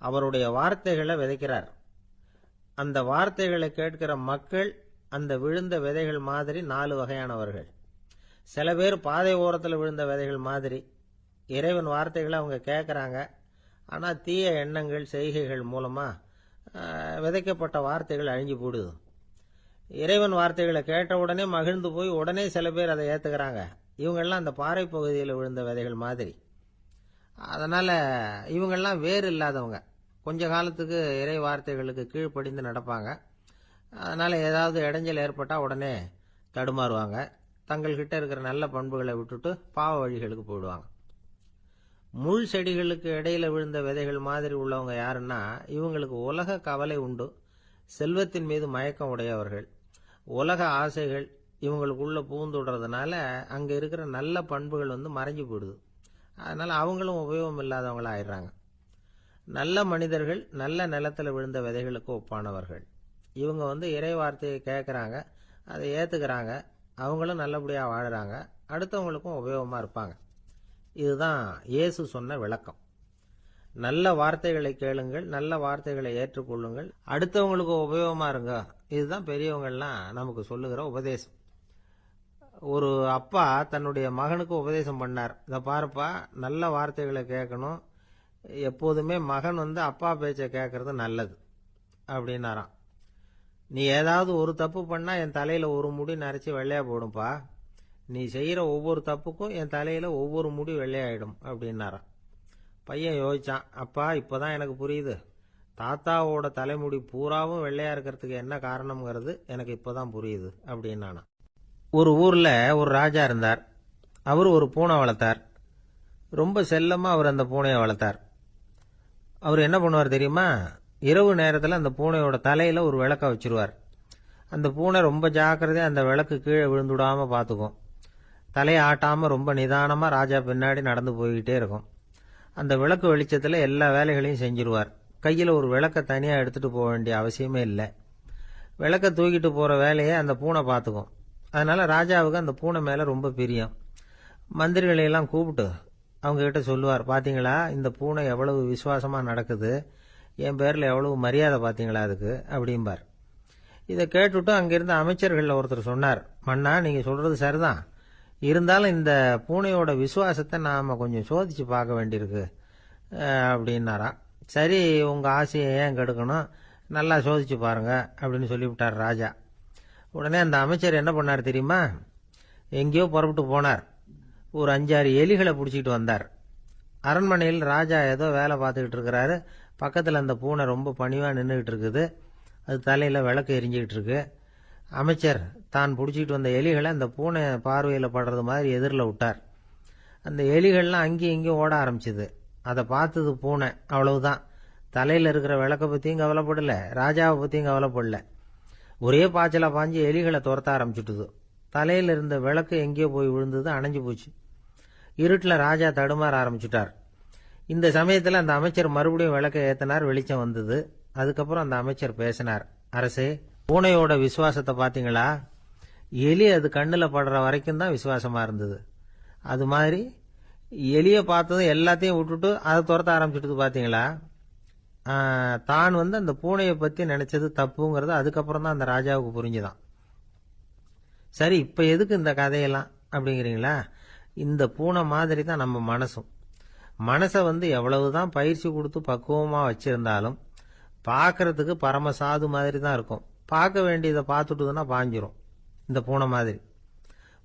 அவருடைய வார்த்தைகளை விதைக்கிறார். அந்த வார்த்தைகளை கேட்கிற மக்கள் அந்த விழுந்த விதைகள் மாதிரி 4 வகையானவர்கள். சில பேர் பாதை ஓரத்தில் விழுந்த விதைகள் மாதிரி. இறைவன் வார்த்தைகளை அவங்க கேட்குறாங்க, ஆனால் தீய எண்ணங்கள் செய்கைகள் மூலமாக விதைக்கப்பட்ட வார்த்தைகள் அழிஞ்சு போடுது. இறைவன் வார்த்தைகளை கேட்ட உடனே மகிழ்ந்து போய் உடனே சில பேர் அதை ஏற்றுக்கிறாங்க. இவங்கெல்லாம் அந்த பாறை பகுதியில் விழுந்த விதைகள் மாதிரி. அதனால் இவங்கெல்லாம் வேறு இல்லாதவங்க, கொஞ்ச காலத்துக்கு இறை வார்த்தைகளுக்கு கீழ்ப்படிந்து நடப்பாங்க. அதனால் ஏதாவது இடைஞ்சல் ஏற்பட்டால் உடனே தடுமாறுவாங்க, தங்கள்கிட்ட இருக்கிற நல்ல பண்புகளை விட்டுட்டு பாவ வழிகளுக்கு போயிடுவாங்க. முள் செடிகளுக்கு இடையில விழுந்த விதைகள் மாதிரி உள்ளவங்க யாருன்னா, இவங்களுக்கு உலக கவலை உண்டு, செல்வத்தின் மீது மயக்கம் உடையவர்கள், உலக ஆசைகள் இவங்களுக்குள்ள பூந்துடுறதுனால அங்கே இருக்கிற நல்ல பண்புகள் மறைஞ்சு போயிடுது. அதனால் அவங்களும் உபயோகம் இல்லாதவங்களா ஆயிடுறாங்க. நல்ல மனிதர்கள் நல்ல நிலத்தில் விழுந்த விதைகளுக்கு ஒப்பானவர்கள். இவங்க இறை வார்த்தையை கேட்குறாங்க, அதை ஏற்றுக்கிறாங்க, அவங்களும் நல்லபடியாக வாழுறாங்க, அடுத்தவங்களுக்கும் உபயோகமாக இருப்பாங்க. இதுதான் இயேசு சொன்ன விளக்கம். நல்ல வார்த்தைகளை கேளுங்கள், நல்ல வார்த்தைகளை ஏற்றுக்கொள்ளுங்கள், அடுத்தவங்களுக்கு உபயோகமாக இருங்க. இதுதான் பெரியவங்கள்லாம் நமக்கு சொல்லுகிற உபதேசம். ஒரு அப்பா தன்னுடைய மகனுக்கு உபதேசம் பண்ணார். இதை பாருப்பா, நல்ல வார்த்தைகளை கேட்கணும், எப்போதுமே மகன் அப்பா பேச்சை கேட்கறது நல்லது அப்படின்னாராம். நீ ஏதாவது ஒரு தப்பு பண்ணால் என் தலையில் ஒரு முடி நரைச்சி வெள்ளையா போடும்பா, நீ செய்கிற ஒவ்வொரு தப்புக்கும் என் தலையில் ஒவ்வொரு முடி வெள்ளையாயிடும் அப்படின்னாராம். பையன் யோசிச்சான், அப்பா இப்போதான் எனக்கு புரியுது, தாத்தாவோட தலைமுடி பூராவும் வெள்ளையா இருக்கிறதுக்கு என்ன காரணம்ங்கிறது எனக்கு இப்போதான் புரியுது அப்படின்னானா. ஒரு ஊரில் ஒரு ராஜா இருந்தார். அவர் ஒரு பூனை வளர்த்தார். ரொம்ப செல்லமாக அவர் அந்த பூனையை வளர்த்தார். அவர் என்ன பண்ணுவார் தெரியுமா, இரவு நேரத்தில் அந்த பூனையோட தலையில் ஒரு விளக்க வச்சிருவார். அந்த பூனை ரொம்ப ஜாக்கிரதையாக அந்த விளக்கு கீழே விழுந்துடாமல் பார்த்துக்கும். தலையை ஆட்டாமல் ரொம்ப நிதானமாக ராஜா பின்னாடி நடந்து போய்கிட்டே இருக்கும். அந்த விளக்கு வெளிச்சத்தில் எல்லா வேலைகளையும் செஞ்சிருவார். கையில் ஒரு விளக்கை தனியாக எடுத்துகிட்டு போக வேண்டிய அவசியமே இல்லை. விளக்கை தூக்கிட்டு போகிற வேலையை அந்த பூனை பார்த்துக்கும். அதனால் ராஜாவுக்கு அந்த பூனை மேலே ரொம்ப பிரியம். மந்திரிகளையெல்லாம் கூப்பிட்டு அவங்கக்கிட்ட சொல்லுவார், பார்த்தீங்களா இந்த பூனை எவ்வளவு விசுவாசமாக நடக்குது, என் பேரில் எவ்வளவு மரியாதை பார்த்தீங்களா அதுக்கு அப்படிம்பார். இதை கேட்டுவிட்டு அங்கிருந்த அமைச்சர்களில் ஒருத்தர் சொன்னார், மன்னா நீங்கள் சொல்கிறது சரிதான், இருந்தாலும் இந்த பூனையோட விசுவாசத்தை நாம் கொஞ்சம் சோதித்து பார்க்க வேண்டியிருக்கு அப்படின்னாராம். சரி, உங்கள் ஆசையை ஏன் கெடுக்கணும், நல்லா சோதிச்சு பாருங்க அப்படின்னு சொல்லிவிட்டார் ராஜா. உடனே அந்த அமைச்சர் என்ன பண்ணார் தெரியுமா? எங்கேயோ புறப்பட்டு போனார். ஒரு 5-6 எலிகளை பிடிச்சிட்டு வந்தார். அரண்மனையில் ராஜா ஏதோ வேலை பார்த்துக்கிட்டு இருக்கிறாரு. பக்கத்தில் அந்த பூனை ரொம்ப பணிவாக நின்றுக்கிட்டு இருக்குது. அது தலையில் விளக்கு எரிஞ்சிக்கிட்டு இருக்கு. அமைச்சர் தான் பிடிச்சிட்டு வந்த எலிகளை அந்த பூனை பார்வையில் படுறது மாதிரி எதிரில் விட்டார். அந்த எலிகள்லாம் அங்கேயும் இங்கேயும் ஓட ஆரம்பிச்சுது. அதை பார்த்தது பூனை, அவ்வளவுதான். தலையில் இருக்கிற விளக்கை பற்றியும் கவலைப்படல, ராஜாவை பற்றியும் கவலைப்படல. ஒரே பாய்ச்சலாக பாஞ்சு எலிகளை துரத்த ஆரம்பிச்சுட்டுது. தலையில் இருந்த விளக்கு எங்கேயோ போய் விழுந்தது, அணைஞ்சு போச்சு. இருட்டில் ராஜா தடுமாற ஆரம்பிச்சுட்டார். இந்த சமயத்தில் அந்த அமைச்சர் மறுபடியும் விளக்கை ஏற்றினார். வெளிச்சம் வந்தது. அதுக்கப்புறம் அந்த அமைச்சர் பேசினார். அரசே, பூனையோட விசுவாசத்தை பார்த்தீங்களா? எலி அது கண்ணில் படுற வரைக்கும் தான் விசுவாசமாக இருந்தது. அது மாதிரி எலியை பார்த்ததும் எல்லாத்தையும் விட்டுட்டு அதை துரத்த ஆரம்பிச்சுட்டு பார்த்தீங்களா? தான் அந்த பூனையை பற்றி நினைச்சது தப்புங்கிறது அதுக்கப்புறம் தான் அந்த ராஜாவுக்கு புரிஞ்சுதான். சரி, இப்போ எதுக்கு இந்த கதையெல்லாம் அப்படிங்கிறீங்களா? இந்த பூனை மாதிரி தான் நம்ம மனசும். மனசை எவ்வளவுதான் பயிற்சி கொடுத்து பக்குவமாக வச்சிருந்தாலும் பார்க்கறதுக்கு பரமசாது மாதிரி தான் இருக்கும். பார்க்க வேண்டியதை பார்த்துட்டுதுன்னா பாஞ்சிரும். இந்த பூனை மாதிரி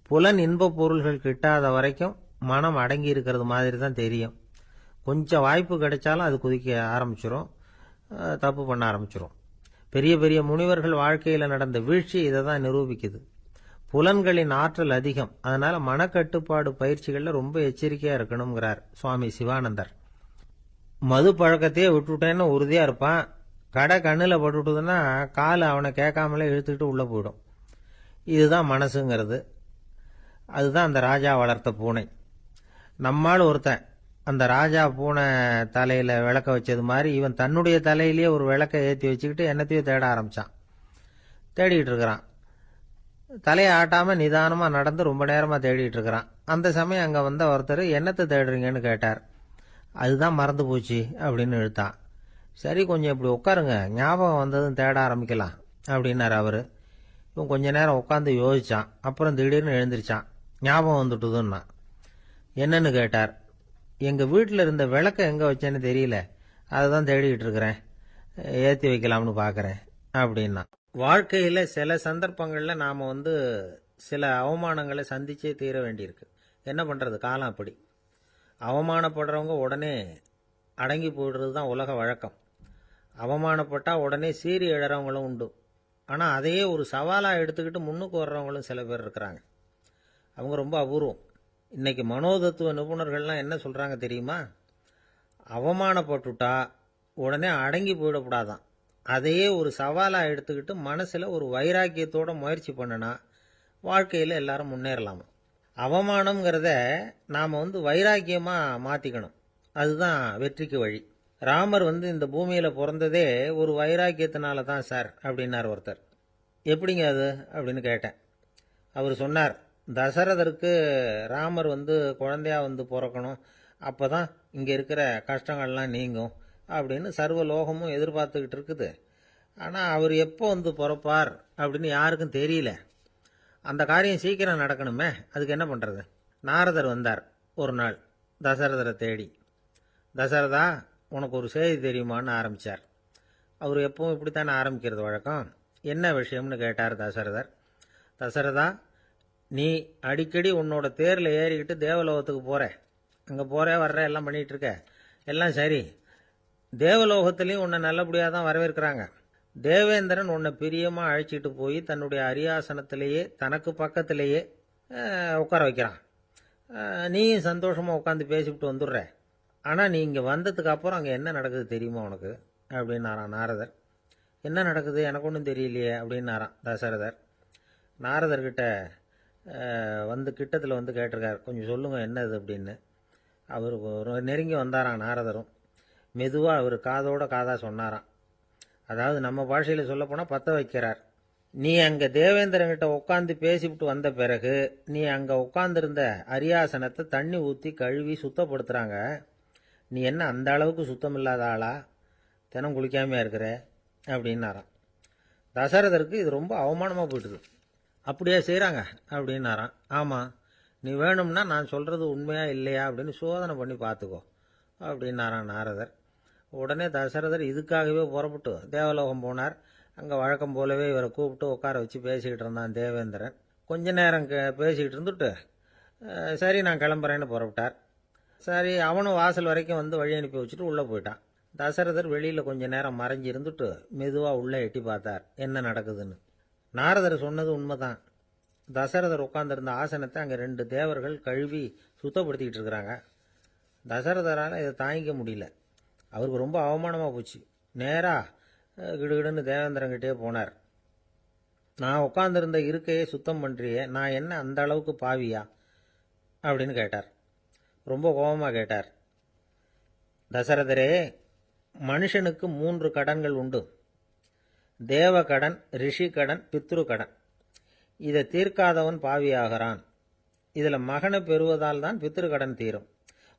புலன் இன்ப பொருள்கள் கிட்டாத வரைக்கும் மனம் அடங்கி இருக்கிறது மாதிரி தான் தெரியும். கொஞ்சம் வாய்ப்பு கிடைச்சாலும் அது குதிக்க ஆரம்பிச்சிரும், தப்பு பண்ண ஆரம்பிச்சிரும். பெரிய பெரிய முனிவர்கள் வாழ்க்கையில் நடந்த வீழ்ச்சி இதை தான் நிரூபிக்குது. புலன்களின் ஆற்றல் அதிகம். அதனால மனக்கட்டுப்பாடு பயிற்சிகளில் ரொம்ப எச்சரிக்கையா இருக்கணுங்கிறார் சுவாமி சிவானந்தர். மது பழக்கத்தையே விட்டுட்டேன்னு உறுதியா இருப்பான். கடை கண்ணில் பட்டுட்டுதுன்னா கால் அவனை கேட்காமலே இழுத்துக்கிட்டு உள்ள போயிடும். இதுதான் மனசுங்கிறது. அதுதான் அந்த ராஜா வளர்த்த பூனை. நம்மால் ஒருத்தன் அந்த ராஜா பூனை தலையில விளக்க வச்சது மாதிரி இவன் தன்னுடைய தலையிலேயே ஒரு விளக்கை ஏற்றி வச்சுக்கிட்டு என்னத்தையும் தேட ஆரம்பிச்சான். தேடிக்கிட்டு இருக்கிறான். தலையை ஆட்டாம நிதானமா நடந்து ரொம்ப நேரமா தேடிட்டு இருக்கிறான். அந்த சமயம் அங்க வந்த ஒருத்தர் என்னத்தை தேடுறீங்கன்னு கேட்டார். அதுதான் மறந்து போச்சு அப்படின்னு இழுத்தான். சரி, கொஞ்சம் இப்படி உட்காருங்க, ஞாபகம் வந்ததும் தேட ஆரம்பிக்கலாம் அப்படின்னார் அவரு. இவன் கொஞ்ச நேரம் உட்காந்து யோசிச்சான். அப்புறம் திடீர்னு எழுந்திருச்சான். ஞாபகம் வந்துட்டுதுன்னா. என்னன்னு கேட்டார். எங்க வீட்டில் இருந்த விளக்க எங்க வச்சேன்னு தெரியல, அதுதான் தேடிக்கிட்டு இருக்கிறேன், ஏற்றி வைக்கலாம்னு பார்க்கறேன் அப்படின்னா. வாழ்க்கையில சில சந்தர்ப்பங்கள்ல நாம சில அவமானங்களை சந்திச்சே தீர வேண்டியிருக்கு. என்ன பண்றது, காலம் அப்படி. அவமானப்படுறவங்க உடனே அடங்கி போயிடுறது தான் உலக வழக்கம். அவமானப்பட்டா உடனே சீறி எழறவங்களும் உண்டு. ஆனா அதையே ஒரு சவாலா எடுத்துக்கிட்டு முன்னுக்கு வர்றவங்களும் சில பேர் இருக்கிறாங்க. அவங்க ரொம்ப அபூர்வம். இன்னைக்கு மனோதத்துவ நிபுணர்கள்லாம் என்ன சொல்றாங்க தெரியுமா? அவமானப்பட்டுட்டா உடனே அடங்கி போயிடக்கூடாதான். அதையே ஒரு சவாலா எடுத்துக்கிட்டு மனசுல ஒரு வைராக்கியத்தோட முயற்சி பண்ணனா வாழ்க்கையில எல்லாரும் முன்னேறலாமா. அவமானம்ங்கிறத நாம வைராக்கியமா மாத்திக்கணும். அதுதான் வெற்றிக்கு வழி. ராமர் இந்த பூமியில பிறந்ததே ஒரு வைராக்கியத்தினால தான் சார் அப்படின்னார் ஒருத்தர். எப்படிங்க அது அப்படின்னு கேட்டேன். அவர் சொன்னார், தசரதருக்கு ராமர் குழந்தையா பிறக்கணும், அப்பதான் இங்க இருக்கிற கஷ்டங்கள்லாம் நீங்கும் அப்படின்னு சர்வ லோகமும் எதிர்பார்த்துக்கிட்டு இருக்குது. ஆனா அவர் எப்போ பிறப்பார் அப்படின்னு யாருக்கும் தெரியல. அந்த காரியம் சீக்கிரம் நடக்கணுமே, அதுக்கு என்ன பண்றது? நாரதர் வந்தார் ஒரு நாள் தசரதரை தேடி. தசரதா, உனக்கு ஒரு செய்தி தெரியுமான்னு ஆரம்பிச்சார். அவர் எப்பவும் இப்படித்தானே ஆரம்பிக்கிறது வழக்கம். என்ன விஷயம்னு கேட்டார் தசரதர். தசரதா, நீ அடிக்கடி உன்னோட தேர்ல ஏறிக்கிட்டு தேவலோகத்துக்கு போற, அங்க போற வர்ற எல்லாம் பண்ணிட்டு இருக்க, எல்லாம் சரி. தேவலோகத்திலையும் உன்னை நல்லபடியா தான் வரவேற்கிறாங்க. தேவேந்திரன் உன்னை பிரியமா அழைச்சிட்டு போய் தன்னுடைய அரியாசனத்திலேயே தனக்கு பக்கத்திலேயே உட்கார வைக்கிறான். நீயும் சந்தோஷமா உட்காந்து பேசிவிட்டு வந்துடுற. ஆனா நீ இங்க வந்ததுக்கு அப்புறம் அங்க என்ன நடக்குது தெரியுமா உனக்கு அப்படின்னாராம் நாரதர். என்ன நடக்குது எனக்கு ஒன்றும் தெரியலையே அப்படின்னாராம் தசரதர். நாரதர்கிட்ட கிட்டத்தில் கேட்டிருக்கார், கொஞ்சம் சொல்லுங்க என்னது அப்படின்னு. அவர் நெருங்கி வந்தாராம் நாரதரும். மெதுவாக அவர் காதோட காதா சொன்னாராம். அதாவது நம்ம பாஷையில் சொல்ல போனால் பற்ற வைக்கிறார். நீ அங்கே தேவேந்திரங்கிட்ட உட்காந்து பேசிவிட்டு வந்த பிறகு நீ அங்கே உட்காந்துருந்த அரியாசனத்தை தண்ணி ஊற்றி கழுவி சுத்தப்படுத்துகிறாங்க. நீ என்ன அந்த அளவுக்கு சுத்தம் இல்லாத ஆளா, தினம் குளிக்காமையா இருக்கிற அப்படின்னாராம். தசரதருக்கு இது ரொம்ப அவமானமாக போயிட்டுது. அப்படியே செய்கிறாங்க அப்படின்னாராம். ஆமாம், நீ வேணும்னா நான் சொல்கிறது உண்மையா இல்லையா அப்படின்னு சோதனை பண்ணி பார்த்துக்கோ அப்படின்னாராம் நாரதர். உடனே தசரதர் இதுக்காகவே புறப்பட்டு தேவலோகம் போனார். அங்கே வழக்கம் போலவே இவரை கூப்பிட்டு உட்கார வச்சு பேசிக்கிட்டு இருந்தான் தேவேந்திரன். கொஞ்ச நேரம் பேசிக்கிட்டு இருந்துட்டு சரி நான் கிளம்புறேன்னு புறப்பட்டார். சரி அவனும் வாசல் வரைக்கும் வந்து வழி அனுப்பி வச்சுட்டு உள்ளே போயிட்டான். தசரதர் வெளியில் கொஞ்ச நேரம் மறைஞ்சி இருந்துட்டு மெதுவாக உள்ளே எட்டி பார்த்தார் என்ன நடக்குதுன்னு. நாரதர் சொன்னது உண்மைதான். தசரதர் உட்கார்ந்திருந்த ஆசனத்தை அங்கே 2 தேவர்கள் கழுவி சுத்தப்படுத்திக்கிட்டு இருக்கிறாங்க. தசரதரால் இதை தாங்கிக்க முடியல. அவருக்கு ரொம்ப அவமானமாக போச்சு. நேராக கிடுகிடுன்னு தேவேந்திரங்கிட்டே போனார். நான் உட்கார்ந்திருந்த இருக்கையே சுத்தம் பண்ணுறியே, நான் என்ன அந்த அளவுக்கு பாவியா அப்படின்னு கேட்டார். ரொம்ப கோபமாக கேட்டார். தசரதரே, மனுஷனுக்கு 3 கடன்கள் உண்டு. தேவ கடன், ரிஷி கடன், பித்ரு கடன். இதை தீர்க்காதவன் பாவியாகிறான். இதில் மகனை பெறுவதால் தான் பித்ரு கடன் தீரும்.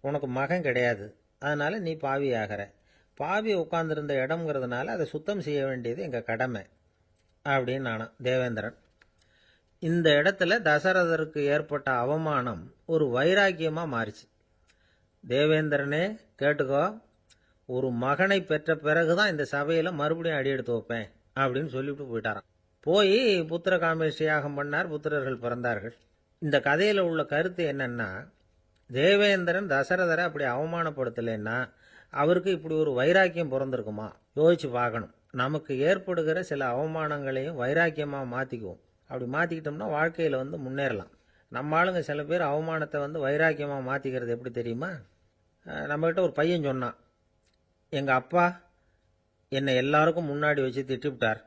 உனக்கு மகன் கிடையாது, அதனால நீ பாவியாகிற. பாவி உட்கார்ந்திருந்த இடம்ங்கிறதுனால அதை சுத்தம் செய்ய வேண்டியது எங்கள் கடமை அப்படின்னு நானும் தேவேந்திரன். இந்த இடத்துல தசரதருக்கு ஏற்பட்ட அவமானம் ஒரு வைராக்கியமாக மாறிச்சு. தேவேந்திரனே கேட்டுக்கோ, ஒரு மகனை பெற்ற பிறகுதான் இந்த சபையில் மறுபடியும் அடி எடுத்து வைப்பேன் அப்படின்னு சொல்லிவிட்டு போயிட்டாராம். போய் புத்திர காமேஷ்டி யாகம் பண்ணார். புத்திரர்கள் பிறந்தார்கள். இந்த கதையில் உள்ள கருத்து என்னன்னா, தேவேந்திரன் தசரதரை அப்படி அவமானப்படுத்தலைன்னா அவருக்கு இப்படி ஒரு வைராக்கியம் பிறந்திருக்குமா? யோசிச்சு பார்க்கணும். நமக்கு ஏற்படுகிற சில அவமானங்களையும் வைராக்கியமாக மாற்றிக்குவோம். அப்படி மாற்றிக்கிட்டோம்னா வாழ்க்கையில் முன்னேறலாம். நம்ம ஆளுங்க சில பேர் அவமானத்தை வைராக்கியமாக மாற்றிக்கிறது எப்படி தெரியுமா? நம்மகிட்ட ஒரு பையன் சொன்னான், எங்கள் அப்பா என்னை எல்லாருக்கும் முன்னாடி வச்சு திட்டிவிட்டார்.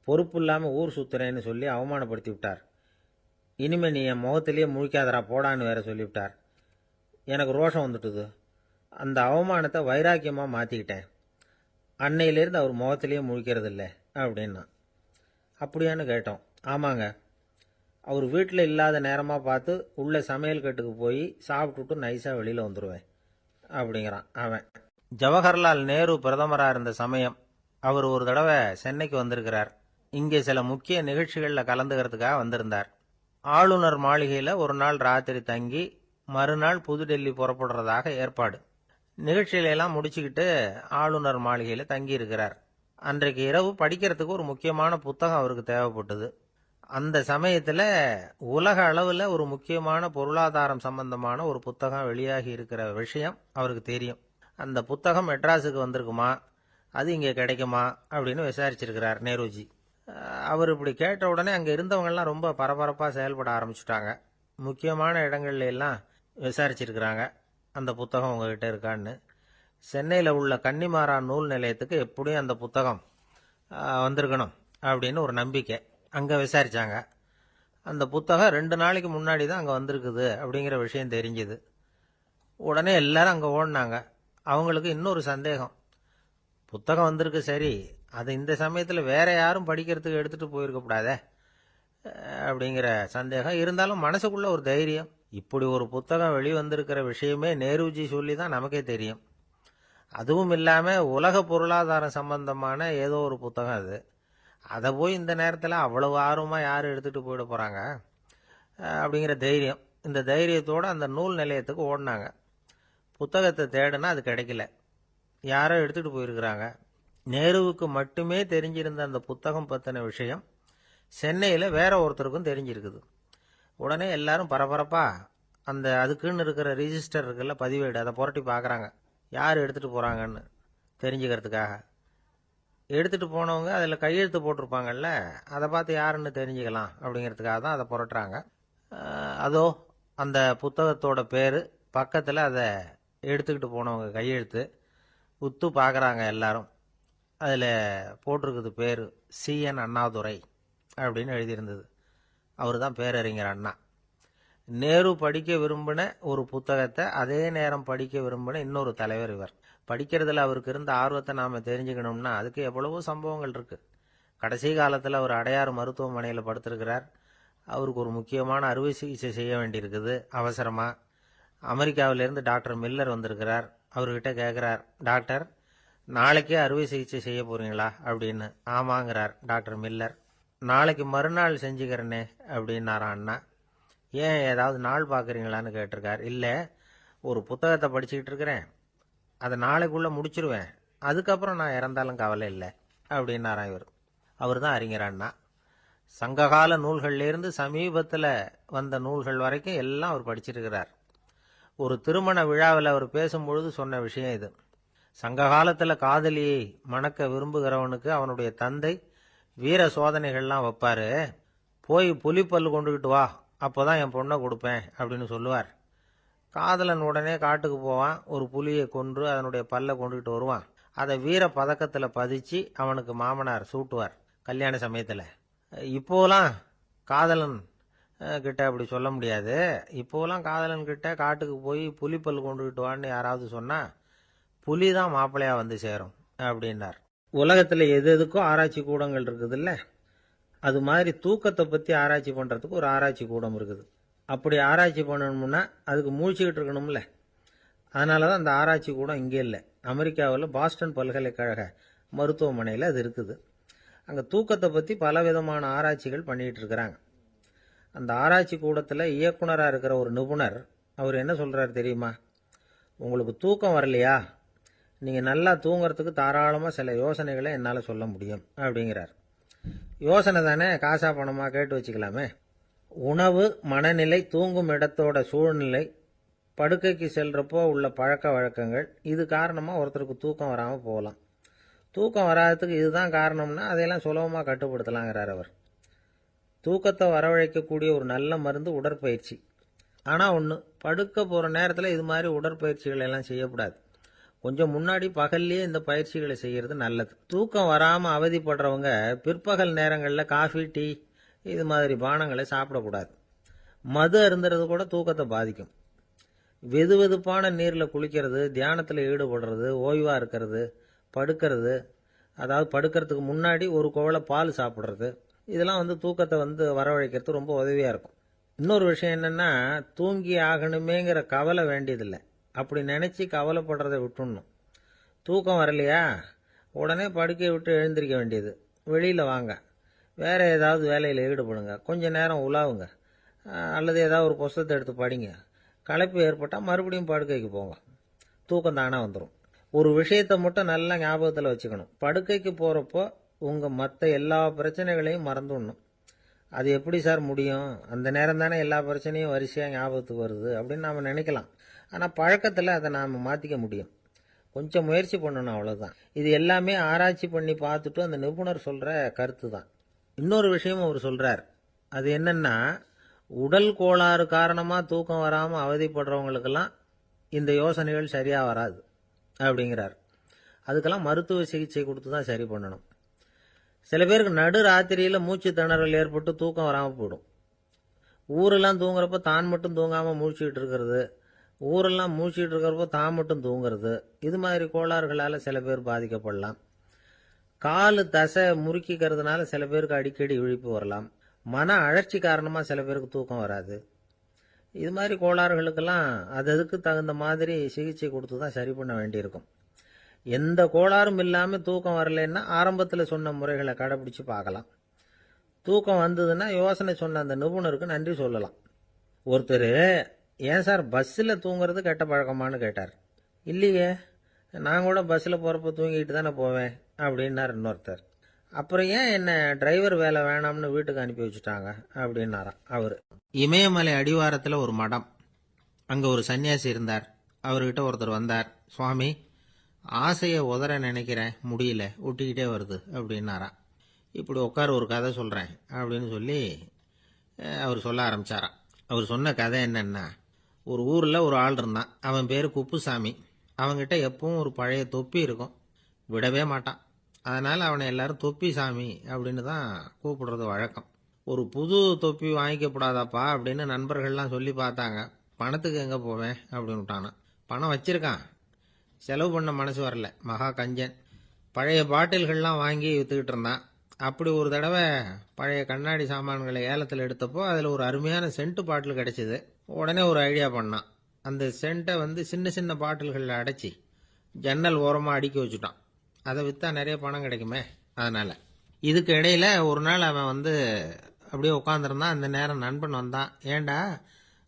பொறுப்பு இல்லாமல் ஊர் சுற்றுறேன்னு சொல்லி அவமானப்படுத்தி விட்டார். இனிமேல் நீ என் முகத்திலேயே முழிக்காதரா போடான்னு வேற சொல்லிவிட்டார். எனக்கு ரோஷம் வந்துட்டுது. அந்த அவமானத்தை வைராக்கியமாக மாற்றிக்கிட்டேன். அன்னையிலேருந்து அவர் முகத்திலேயே முழிக்கிறது இல்லை அப்படின்னா. அப்படியான்னு கேட்டோம். ஆமாங்க, அவர் வீட்டில் இல்லாத நேரமாக பார்த்து உள்ளே சமையல் கட்டுக்கு போய் சாப்பிட்டுட்டு நைஸாக வெளியில் வந்துடுவேன் அப்படிங்கிறான் அவன். ஜவஹர்லால் நேரு பிரதமராக இருந்த சமயம் அவர் ஒரு தடவை சென்னைக்கு வந்திருக்கிறார். இங்கே சில முக்கிய நிகழ்ச்சிகளில் கலந்துக்கிறதுக்காக வந்திருந்தார். ஆளுநர் மாளிகையில் ஒரு நாள் ராத்திரி தங்கி மறுநாள் புதுடெல்லி புறப்படுறதாக ஏற்பாடு. நிகழ்ச்சியிலெல்லாம் முடிச்சுக்கிட்டு ஆளுநர் மாளிகையில் தங்கி இருக்கிறார். அன்றைக்கு இரவு படிக்கிறதுக்கு ஒரு முக்கியமான புத்தகம் அவருக்கு தேவைப்பட்டது. அந்த சமயத்தில் உலக அளவில் ஒரு முக்கியமான பொருளாதாரம் சம்பந்தமான ஒரு புத்தகம் வெளியாகி இருக்கிற விஷயம் அவருக்கு தெரியும். அந்த புத்தகம் மெட்ராஸுக்கு வந்திருக்குமா, அது இங்கே கிடைக்குமா அப்படின்னு விசாரிச்சிருக்கிறார் நேருஜி. அவர் இப்படி கேட்ட உடனே அங்கே இருந்தவங்கெல்லாம் ரொம்ப பரபரப்பாக செயல்பட ஆரம்பிச்சுட்டாங்க. முக்கியமான இடங்கள்ல எல்லாம் விசாரிச்சிருக்கிறாங்க அந்த புத்தகம் உங்ககிட்ட இருக்கான்னு. சென்னையில் உள்ள கன்னிமாரா நூல் நிலையத்துக்கு எப்படியும் அந்த புத்தகம் வந்திருக்கணும் அப்படின்னு ஒரு நம்பிக்கை. அங்கே விசாரித்தாங்க. அந்த புத்தகம் 2 நாளைக்கு முன்னாடி தான் அங்கே வந்திருக்குது அப்படிங்கிற விஷயம் தெரிஞ்சுது. உடனே எல்லாரும் அங்கே ஓடினாங்க. அவங்களுக்கு இன்னொரு சந்தேகம், புத்தகம் வந்திருக்கு சரி, அது இந்த சமயத்தில் வேற யாரும் படிக்கிறதுக்கு எடுத்துகிட்டு போயிருக்கக்கூடாதே அப்படிங்கிற சந்தேகம் இருந்தாலும் மனசுக்குள்ள ஒரு தைரியம். இப்படி ஒரு புத்தகம் வெளிவந்திருக்கிற விஷயமே நேருஜி சொல்லி தான் நமக்கே தெரியும். அதுவும் இல்லாமல் உலக பொருளாதாரம் சம்பந்தமான ஏதோ ஒரு புத்தகம் அது. அதை போய் இந்த நேரத்தில் அவ்வளவு ஆர்வமாக யார் எடுத்துகிட்டு போயிட போகிறாங்க அப்படிங்கிற தைரியம். இந்த தைரியத்தோடு அந்த நூல் நிலையத்துக்கு ஓடினாங்க. புத்தகத்தை தேடுனா அது கிடைக்கல. யாரோ எடுத்துகிட்டு போயிருக்கிறாங்க. நேருவுக்கு மட்டுமே தெரிஞ்சிருந்த அந்த புத்தகம் பற்றின விஷயம் சென்னையில் வேற ஒருத்தருக்கும் தெரிஞ்சிருக்குது. உடனே எல்லாரும் பரபரப்பாக அந்த அதுக்குன்னு இருக்கிற ரிஜிஸ்டர் இருக்குல்ல, பதிவேடு, அதை புரட்டி பார்க்குறாங்க யார் எடுத்துகிட்டு போகிறாங்கன்னு தெரிஞ்சுக்கிறதுக்காக. எடுத்துகிட்டு போனவங்க அதில் கையெழுத்து போட்டிருப்பாங்கல்ல, அதை பார்த்து யாருன்னு தெரிஞ்சுக்கலாம் அப்படிங்கிறதுக்காக தான் அதை புரட்டுறாங்க. அதோ அந்த புத்தகத்தோட பேர் பக்கத்தில் அதை எடுத்துக்கிட்டு போனவங்க கையெழுத்து உத்து பார்க்குறாங்க எல்லாரும். அதில் போட்டிருக்குது பேர் CN அண்ணாதுரை அப்படின்னு எழுதியிருந்தது. அவர் தான் பேரறிஞர் அண்ணா. நேரு படிக்க விரும்பின ஒரு புத்தகத்தை அதே நேரம் படிக்க விரும்பின இன்னொரு தலைவர் இவர். படிக்கிறதுல அவருக்கு இருந்த ஆர்வத்தை நாம் தெரிஞ்சுக்கணும்னா அதுக்கு எவ்வளவோ சம்பவங்கள் இருக்குது. கடைசி காலத்தில் அவர் அடையாறு மருத்துவமனையில் படுத்திருக்கிறார். அவருக்கு ஒரு முக்கியமான அறுவை சிகிச்சை செய்ய வேண்டியிருக்குது அவசரமாக. அமெரிக்காவிலேருந்து டாக்டர் மில்லர் வந்திருக்கிறார். அவர்கிட்ட கேட்குறார், டாக்டர் நாளைக்கே அறுவை சிகிச்சை செய்ய போகிறீங்களா அப்படின்னு. ஆமாங்கிறார் டாக்டர் மில்லர். நாளைக்கு மறுநாள் செஞ்சுக்கிறேனே அப்படின்னாரான் அண்ணா. ஏன் ஏதாவது நாள் பார்க்குறீங்களான்னு கேட்டிருக்கார். இல்லை, ஒரு புத்தகத்தை படிச்சுக்கிட்டு இருக்கிறேன், அதை நாளைக்குள்ளே முடிச்சிருவேன், அதுக்கப்புறம் நான் இறந்தாலும் கவலை இல்லை அப்படின்னாராம் இவர். அவர் தான் அறிஞர் அண்ணா. சங்ககால நூல்கள்லேருந்து சமீபத்தில் வந்த நூல்கள் வரைக்கும் எல்லாம் அவர் படிச்சிருக்கிறார். ஒரு திருமண விழாவில் அவர் பேசும்பொழுது சொன்ன விஷயம் இது. சங்க காலத்தில் காதலியை மணக்க விரும்புகிறவனுக்கு அவனுடைய தந்தை வீர சோதனைகள்லாம் வைப்பாரு. போய் புலிப்பல்லு கொண்டுகிட்டு வா, அப்போதான் என் பொண்ணை கொடுப்பேன் அப்படின்னு சொல்லுவார். காதலன் உடனே காட்டுக்கு போவான், ஒரு புலியை கொன்று அதனுடைய பல்லை கொண்டுகிட்டு வருவான். அதை வீர பதக்கத்தில் பதிச்சு அவனுக்கு மாமனார் சூட்டுவார் கல்யாண சமயத்தில். இப்போலாம் காதலன் கிட்ட அப்படி சொல்ல முடியாது. இப்போலாம் காதலன் கிட்ட காட்டுக்கு போய் புலிப்பல் கொண்டுகிட்டு வான்னு யாராவது சொன்னா புலி தான் மாப்பிள்ளையா வந்து சேரும் அப்படின்னார். உலகத்தில் எது எதுக்கும் ஆராய்ச்சி கூடங்கள் இருக்குதுல்ல, அது மாதிரி தூக்கத்தை பற்றி ஆராய்ச்சி பண்ணுறதுக்கு ஒரு ஆராய்ச்சி கூடம் இருக்குது. அப்படி ஆராய்ச்சி பண்ணணும்னா அதுக்கு மூழ்கிக்கிட்டு இருக்கணும்ல. அதனால தான் அந்த ஆராய்ச்சி கூடம் இங்கே இல்லை. அமெரிக்காவில் பாஸ்டன் பல்கலைக்கழக மருத்துவமனையில் அது இருக்குது. அங்கே தூக்கத்தை பற்றி பலவிதமான ஆராய்ச்சிகள் பண்ணிகிட்டு இருக்கிறாங்க. அந்த ஆராய்ச்சி கூடத்தில் இயக்குனராக இருக்கிற ஒரு நிபுணர் அவர் என்ன சொல்கிறார் தெரியுமா? உங்களுக்கு தூக்கம் வரலையா, நீங்கள் நல்லா தூங்குறதுக்கு தாராளமாக சில யோசனைகளை என்னால் சொல்ல முடியும் அப்படிங்கிறார். யோசனை தானே, காசா பணமாக கேட்டு வச்சுக்கலாமே. உணவு, மனநிலை, தூங்கும் இடத்தோட சூழ்நிலை, படுக்கைக்கு செல்றப்போ உள்ள பழக்க வழக்கங்கள், இது காரணமாக ஒருத்தருக்கு தூக்கம் வராமல் போகலாம். தூக்கம் வராததுக்கு இதுதான் காரணம்னா அதையெல்லாம் சுலபமாக கட்டுப்படுத்தலாங்கிறார் அவர். தூக்கத்தை வரவழைக்கக்கூடிய ஒரு நல்ல மருந்து உடற்பயிற்சி. ஆனால் ஒன்று, படுக்க போகிற நேரத்தில் இது மாதிரி உடற்பயிற்சிகள் எல்லாம் செய்யக்கூடாது. கொஞ்சம் முன்னாடி பகல்லையே இந்த பயிற்சிகளை செய்கிறது நல்லது. தூக்கம் வராமல் அவதிப்படுறவங்க பிற்பகல் நேரங்களில் காஃபி, டீ இது மாதிரி பானங்களை சாப்பிடக்கூடாது. மது அருந்துறது கூட தூக்கத்தை பாதிக்கும். வெது வெதுப்பான நீரில் குளிக்கிறது, தியானத்தில் ஈடுபடுறது, ஓய்வாக இருக்கிறது, படுக்கிறது, அதாவது படுக்கிறதுக்கு முன்னாடி ஒரு குவளை பால் சாப்பிட்றது, இதெல்லாம் தூக்கத்தை வரவழைக்கிறது ரொம்ப உதவியாக இருக்கும். இன்னொரு விஷயம் என்னென்னா, தூங்கி ஆகணுமேங்கிற கவலை வேண்டியதில்லை. அப்படி நினச்சி கவலைப்படுறதை விட்டுடணும். தூக்கம் வரலையா, உடனே படுக்கையை விட்டு எழுந்திருக்க வேண்டியது. வெளியில் வாங்க, வேறு ஏதாவது வேலையில் ஈடுபடுங்க, கொஞ்சம் நேரம் உலாவுங்க, அல்லது ஏதாவது ஒரு புஸ்தகத்தை எடுத்து படிங்க. களைப்பு ஏற்பட்டால் மறுபடியும் படுக்கைக்கு போங்க, தூக்கம் தானாக வந்துடும். ஒரு விஷயத்தை மட்டும் நல்லா ஞாபகத்தில் வச்சுக்கணும். படுக்கைக்கு போகிறப்போ உங்கள் மற்ற எல்லா பிரச்சனைகளையும் மறந்துடணும். அது எப்படி சார் முடியும், அந்த நேரம் தானே எல்லா பிரச்சனையும் வரிசையாக ஞாபகத்துக்கு வருது அப்படின்னு நாம் நினைக்கலாம். ஆனால் பழக்கத்தில் அதை நாம் மாற்றிக்க முடியும். கொஞ்சம் முயற்சி பண்ணணும், அவ்வளோதான். இது எல்லாமே ஆராய்ச்சி பண்ணி பார்த்துட்டு அந்த நிபுணர் சொல்கிற கருத்து தான். இன்னொரு விஷயமும் அவர் சொல்கிறார். அது என்னென்னா, உடல் கோளாறு காரணமாக தூக்கம் வராமல் அவதிப்படுறவங்களுக்கெல்லாம் இந்த யோசனைகள் சரியாக வராது அப்படிங்கிறார். அதுக்கெல்லாம் மருத்துவ சிகிச்சை கொடுத்து தான் சரி பண்ணணும். சில பேருக்கு நடு ராத்திரியில் மூச்சு திணறல் ஏற்பட்டு தூக்கம் வராமல் போயிடும். ஊரெல்லாம் தூங்குறப்போ தான் மட்டும் தூங்காமல் மூழ்கிட்டு இருக்கிறது, ஊரெல்லாம் மூழ்கிட்டு இருக்கிறப்போ தான் மட்டும் தூங்குறது, இது மாதிரி கோளாறுகளால் சில பேர் பாதிக்கப்படலாம். காலு தசை முறுக்கிக்கிறதுனால சில பேருக்கு அடிக்கடி இழிப்பு வரலாம். மன அழற்சி காரணமாக சில பேருக்கு தூக்கம் வராது. இது மாதிரி கோளாறுகளுக்கெல்லாம் அதுக்கு தகுந்த மாதிரி சிகிச்சை கொடுத்து தான் சரி பண்ண வேண்டியிருக்கும். எந்த கோளாறும் இல்லாமல் தூக்கம் வரலைன்னா ஆரம்பத்தில் சொன்ன முறைகளை கடைபிடிச்சு பார்க்கலாம். தூக்கம் வந்ததுன்னா யோசனை சொன்ன அந்த நிபுணருக்கு நன்றி சொல்லலாம். ஒருத்தர், ஏன் சார் பஸ்ஸில் தூங்குறது கெட்ட பழக்கமானு கேட்டார். இல்லையே, நான் கூட பஸ்ஸில் போகிறப்ப தூங்கிட்டு தானே போவேன் அப்படின்னார் இன்னொருத்தர். அப்புறம் ஏன் என்ன டிரைவர் வேலை வேணாம்னு வீட்டுக்கு அனுப்பி வச்சுட்டாங்க அப்படின்னாராம் அவர். இமயமலை அடிவாரத்தில் ஒரு மடம், அங்கே ஒரு சன்னியாசி இருந்தார். அவர்கிட்ட ஒருத்தர் வந்தார். சுவாமி, ஆசையை உதற நினைக்கிறேன், முடியல, ஒட்டிக்கிட்டே வருது அப்படின்னாராம். இப்படி உட்கார, ஒரு கதை சொல்கிறேன் அப்படின்னு சொல்லி அவர் சொல்ல ஆரம்பித்தாராம். அவர் சொன்ன கதை என்னன்னா, ஒரு ஊரில் ஒரு ஆள் இருந்தான். அவன் பேர் குப்புசாமி. அவன்கிட்ட எப்பவும் ஒரு பழைய தொப்பி இருக்கும், விடவே மாட்டான். அதனால் அவனை எல்லாரும் தொப்பி சாமி அப்படின்னு தான் கூப்பிடுறது வழக்கம். ஒரு புது தொப்பி வாங்கிக்கப்படாதாப்பா அப்படின்னு நண்பர்கள்லாம் சொல்லி பார்த்தாங்க. பணத்துக்கு எங்கே போவேன் அப்படின்னு விட்டானான். பணம் வச்சிருக்கான், செலவு பண்ண மனசு வரல, மகா கஞ்சன். பழைய பாட்டில்கள்லாம் வாங்கி விற்றுக்கிட்டு இருந்தான். அப்படி ஒரு தடவை பழைய கண்ணாடி சாமான்களை ஏலத்தில் எடுத்தப்போ அதில் ஒரு அருமையான சென்ட்டு பாட்டில் கிடச்சிது. உடனே ஒரு ஐடியா பண்ணான். அந்த சென்ட்டை சின்ன சின்ன பாட்டில்களில் அடைச்சி ஜன்னல் ஓரமாக அடுக்கி வச்சுட்டான். அதை விற்றா நிறைய பணம் கிடைக்குமே, அதனால். இதுக்கு இடையில் ஒரு நாள் அவன் அப்படியே உட்காந்துருந்தான். அந்த நேரம் நண்பன் வந்தான். ஏண்டா,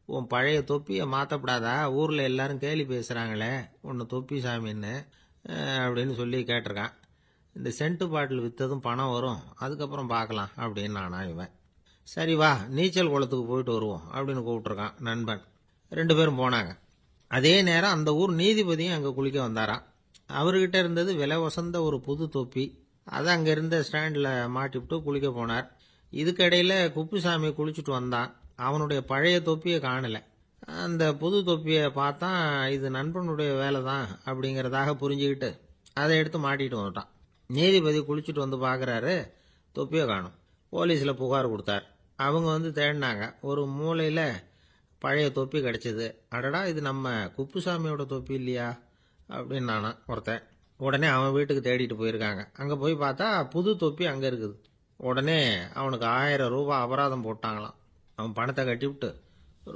உன் பழைய தொப்பியை மாற்றப்படாதா, ஊரில் எல்லாரும் கேலி பேசுகிறாங்களே உன்னை தொப்பி சாமின்னு, அப்படின்னு சொல்லி கேட்டிருக்கான். இந்த சென்ட்டு பாட்டில் விற்றதும் பணம் வரும், அதுக்கப்புறம் பார்க்கலாம் அப்படின்னு நானா இவன். சரி வா நீச்சல் குளத்துக்கு போயிட்டு வருவோம் அப்படின்னு கூப்பிட்டுருக்கான் நண்பன். 2 பேரும் போனாங்க. அதே நேரம் அந்த ஊர் நீதிபதியும் அங்கே குளிக்க வந்தாராம். அவர்கிட்ட இருந்தது விலை வசந்த ஒரு புது தொப்பி. அதை அங்கே இருந்த ஸ்டாண்டில் மாட்டிவிட்டு குளிக்க போனார். இதுக்கிடையில் குப்புசாமி குளிச்சுட்டு வந்தான். அவனுடைய பழைய தொப்பியை காணலை. அந்த புது தொப்பியை பார்த்தா இது நண்பனுடைய வேலை தான் அப்படிங்கிறதாக புரிஞ்சுக்கிட்டு அதை எடுத்து மாட்டிட்டு வந்துட்டான். நீதிபதி குளிச்சுட்டு வந்து பார்க்குறாரு, தொப்பியை காணும். போலீஸில் புகார் கொடுத்தார். அவங்க வந்து தேடினாங்க. ஒரு மூலையில் பழைய தொப்பி கிடச்சிது. அடடா இது நம்ம குப்புசாமியோட தொப்பி இல்லையா அப்படின்னு நானா ஒருத்தன். உடனே அவன் வீட்டுக்கு தேடிட்டு போயிருக்காங்க. அங்கே போய் பார்த்தா புது தொப்பி அங்கே இருக்குது. உடனே அவனுக்கு 1000 ரூபாய் அபராதம் போட்டாங்களாம். அவன் பணத்தை கட்டிவிட்டு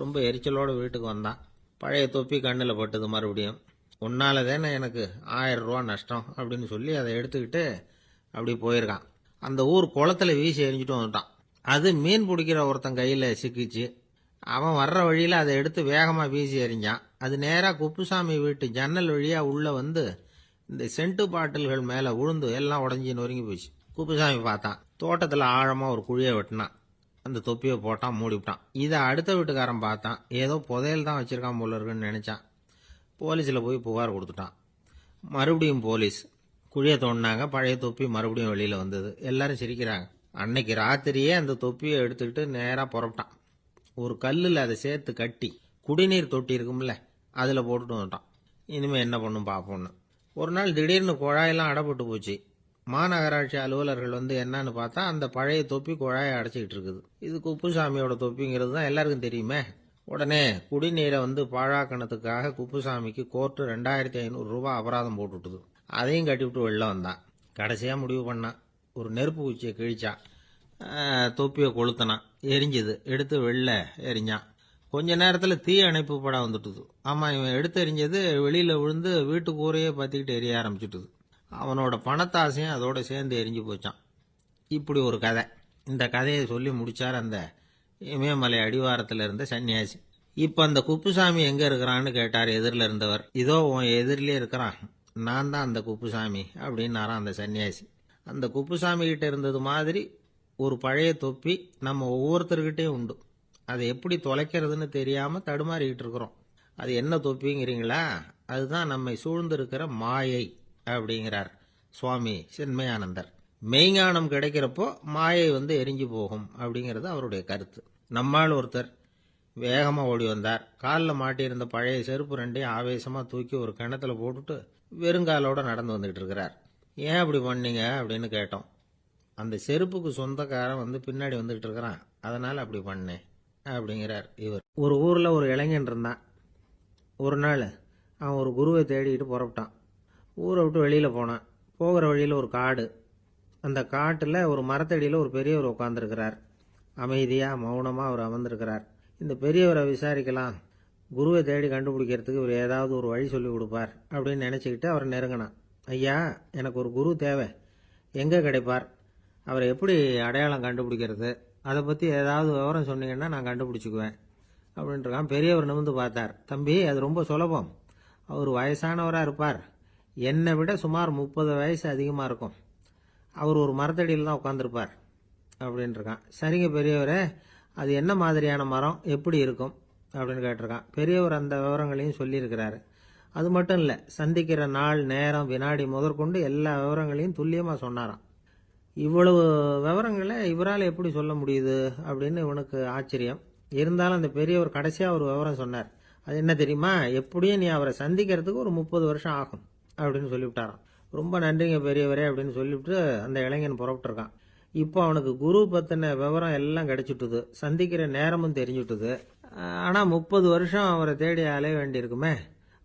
ரொம்ப எரிச்சலோடு வீட்டுக்கு வந்தான். பழைய தொப்பி கண்ணில் பட்டது. மறுபடியும் உன்னால தானே எனக்கு 1000 ரூபா நஷ்டம் அப்படின்னு சொல்லி அதை எடுத்துக்கிட்டு அப்படி போயிருக்கான். அந்த ஊர் குளத்துல வீசி எரிஞ்சிட்டு வந்துட்டான். அது மீன் பிடிக்கிற ஒருத்தன் கையில் சிக்கிச்சு. அவன் வர்ற வழியில் அதை எடுத்து வேகமாக வீசி எறிஞ்சான். அது நேராக குப்புசாமி வீட்டு ஜன்னல் வழியாக உள்ளே வந்து இந்த சென்ட்டு பாட்டில்கள் மேலே விழுந்து எல்லாம் உடஞ்சி நொறுங்கி போச்சு. குப்புசாமி பார்த்தான். தோட்டத்தில் ஆழமாக ஒரு குழியை வெட்டினான். அந்த தொப்பியை போட்டான், மூடிவிட்டான். இதை அடுத்த வீட்டுக்காரன் பார்த்தான். ஏதோ புதையல் தான் வச்சிருக்கான் போல இருக்குன்னு நினச்சான். போலீஸில் போய் புகார் கொடுத்துட்டான். மறுபடியும் போலீஸ் குழியை தோண்டினாங்க. பழைய தொப்பி மறுபடியும் வெளியில் வந்தது. எல்லாரும் சிரிக்கிறாங்க. அன்னைக்கு ராத்திரியே அந்த தொப்பியை எடுத்துக்கிட்டு நேராக புறப்பட்டான். ஒரு கல்லில் அதை சேர்த்து கட்டி குடிநீர் தொட்டி இருக்கும்ல அதில் போட்டுட்டு வந்துட்டான். இனிமேல் என்ன பண்ணும் பார்ப்போன்னு. ஒரு நாள் திடீர்னு குழாயெல்லாம் அடைப்பட்டு போச்சு. மாநகராட்சி அலுவலர்கள் வந்து என்னன்னு பார்த்தா அந்த பழைய தொப்பி குழாயை அடைச்சிக்கிட்டு இருக்குது. இது குப்புசாமியோட தொப்பிங்கிறது தான் எல்லாருக்கும் தெரியுமே. உடனே குடிநீரை வந்து பாழாக்கணத்துக்காக குப்புசாமிக்கு கோர்ட்டு 2500 ரூபாய் அபராதம் போட்டுவிட்டுது. அதையும் கட்டிவிட்டு வெளில வந்தான். கடைசியாக முடிவு பண்ணான். ஒரு நெருப்பு குச்சியை கிழிச்சான். தொப்பியை கொளுத்தினான். எரிஞ்சுது. எடுத்து வெளில எரிஞ்சான். கொஞ்ச நேரத்தில் தீ அணைப்பு படம் வந்துட்டுது. ஆமாம், இவன் எடுத்து எரிஞ்சது வெளியில் விழுந்து வீட்டு கூரையே பற்றிக்கிட்டு எரிய ஆரம்பிச்சுட்டுது. அவனோட பணத்தாசையும் அதோட சேர்ந்து எரிஞ்சு போச்சான். இப்படி ஒரு கதை. இந்த கதையை சொல்லி முடிச்சார் அந்த இமயமலை அடிவாரத்தில் இருந்த சன்னியாசி. இப்போ அந்த குப்புசாமி எங்கே இருக்கிறான்னு கேட்டார் எதிரில் இருந்தவர். இதோ உன் எதிரிலே இருக்கிறான், நான் தான் அந்த குப்புசாமி அப்படின்னாரான் அந்த சன்னியாசி. அந்த குப்புசாமி கிட்ட இருந்தது மாதிரி ஒரு பழைய தொப்பி நம்ம ஒவ்வொருத்தர்கிட்டையும் உண்டு. அதை எப்படி தொலைக்கிறதுன்னு தெரியாமல் தடுமாறிக்கிட்டு இருக்கிறோம். அது என்ன தொப்பிங்கிறீங்களா? அதுதான் நம்மை சூழ்ந்திருக்கிற மாயை அப்படிங்கிறார் சுவாமி சின்மயானந்தர். மெய்ஞானம் கிடைக்கிறப்போ மாயை வந்து எரிஞ்சு போகும் அப்படிங்கிறது அவருடைய கருத்து. நம்மால் ஒருத்தர் வேகமாக ஓடி வந்தார். காலில் மாட்டியிருந்த பழைய செருப்பு 2ஐயும் ஆவேசமாக தூக்கி ஒரு கிணத்துல போட்டுட்டு வெறுங்காலோட நடந்து வந்துகிட்டு இருக்கிறார். ஏன் அப்படி பண்ணீங்க அப்படின்னு கேட்டோம். அந்த செருப்புக்கு சொந்தக்காரன் வந்து பின்னாடி வந்துகிட்டு இருக்கிறான், அதனால் அப்படி பண்ணேன் அப்படிங்கிறார் இவர். ஒரு ஊரில் ஒரு இளைஞன் இருந்தான். ஒரு நாள் அவன் ஒரு குருவை தேடிக்கிட்டு புறப்பட்டான். ஊரை விட்டு வெளியில் போனான். போகிற வழியில் ஒரு காடு. அந்த காட்டில் ஒரு மரத்தடியில் ஒரு பெரியவர் உட்காந்துருக்கிறார். அமைதியாக மௌனமாக அவர் அமர்ந்திருக்கிறார். இந்த பெரியவரை விசாரிக்கலாம், குருவை தேடி கண்டுபிடிக்கிறதுக்கு இவர் ஏதாவது ஒரு வழி சொல்லி கொடுப்பார் அப்படின்னு நினச்சிக்கிட்டு அவரை நெருங்கினான். ஐயா, எனக்கு ஒரு குரு தேவை, எங்கே கிடைப்பார்? அவரை எப்படி அடையாளம் கண்டுபிடிக்கிறது? அதை பற்றி ஏதாவது விவரம் சொன்னீங்கன்னா நான் கண்டுபிடிச்சிக்குவேன் அப்படின்ட்டுருக்கான். பெரியவர் நிமிர்ந்து பார்த்தார். தம்பி, அது ரொம்ப சுலபம். அவர் வயசானவராக இருப்பார். என்னை விட சுமார் 30 வயசு அதிகமாக இருக்கும். அவர் ஒரு மரத்தடியில் தான் உட்காந்துருப்பார் அப்படின்ட்டுருக்கான். சரிங்க பெரியவரே, அது என்ன மாதிரியான மரம், எப்படி இருக்கும் அப்படின்னு கேட்டிருக்கான். பெரியவர் அந்த விவரங்களையும் சொல்லியிருக்கிறாரு. அது மட்டும் இல்லை, சந்திக்கிற நாள், நேரம், வினாடி முதற்கொண்டு எல்லா விவரங்களையும் துல்லியமாக சொன்னாராம். இவ்வளவு விவரங்களை இவரால் எப்படி சொல்ல முடியுது அப்படின்னு இவனுக்கு ஆச்சரியம். இருந்தாலும் அந்த பெரியவர் கடைசியாக ஒரு விவரம் சொன்னார். அது என்ன தெரியுமா? எப்படியும் நீ அவரை சந்திக்கிறதுக்கு ஒரு 30 வருஷம் ஆகும் அப்படின்னு சொல்லிவிட்டாராம். ரொம்ப நன்றிங்க பெரியவரே அப்படின்னு சொல்லிவிட்டு அந்த இளைஞன் புறப்பட்டுருக்கான். இப்போ அவனுக்கு குரு பற்றின விவரம் எல்லாம் கிடைச்சிட்டுது. சந்திக்கிற நேரமும் தெரிஞ்சுட்டுது. ஆனால் 30 வருஷம் அவரை தேடி அலைய வேண்டியிருக்குமே.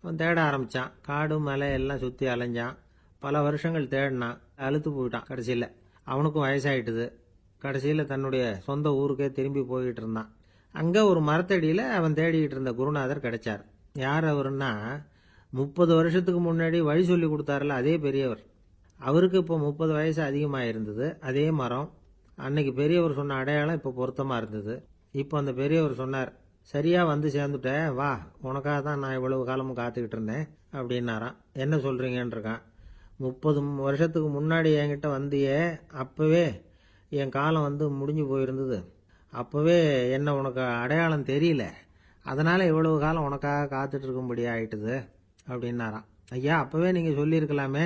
அவன் தேட ஆரம்பித்தான். காடு மலை எல்லாம் சுற்றி அலைஞ்சான். பல வருஷங்கள் தேடினான். அழுத்து போயிட்டான். கடைசியில் அவனுக்கும் வயசாயிட்டுது. கடைசியில் தன்னுடைய சொந்த ஊருக்கே திரும்பி போய்கிட்டு இருந்தான். அங்கே ஒரு மரத்தடியில் அவன் தேடிக்கிட்டு இருந்த குருநாதர் கிடைச்சார். யார் அவருன்னா, 30 வருஷத்துக்கு முன்னாடி வழி சொல்லி கொடுத்தாருல அதே பெரியவர். அவருக்கு இப்போ 30 வயசு அதிகமாக இருந்தது. அதே மரம். அன்னைக்கு பெரியவர் சொன்ன அடையாளம் இப்போ பொருத்தமாக இருந்தது. இப்போ அந்த பெரியவர் சொன்னார், சரியாக வந்து சேர்ந்துட்டேன், வா, உனக்காக தான் நான் இவ்வளவு காலமும் காத்துக்கிட்டு இருந்தேன் அப்படின்னாராம். என்ன சொல்கிறீங்கன்னு இருக்கான். 30 வருஷத்துக்கு முன்னாடி என்கிட்ட வந்தியே, அப்பவே என் காலம் முடிஞ்சு போயிருந்தது. அப்பவே என்ன உனக்கு அடையாளம் தெரியல, அதனால இவ்வளவு காலம் உனக்காக காத்துட்டு இருக்கும்படி ஆயிட்டுது அப்படின்னாராம். ஐயா, அப்பவே நீங்க சொல்லியிருக்கலாமே,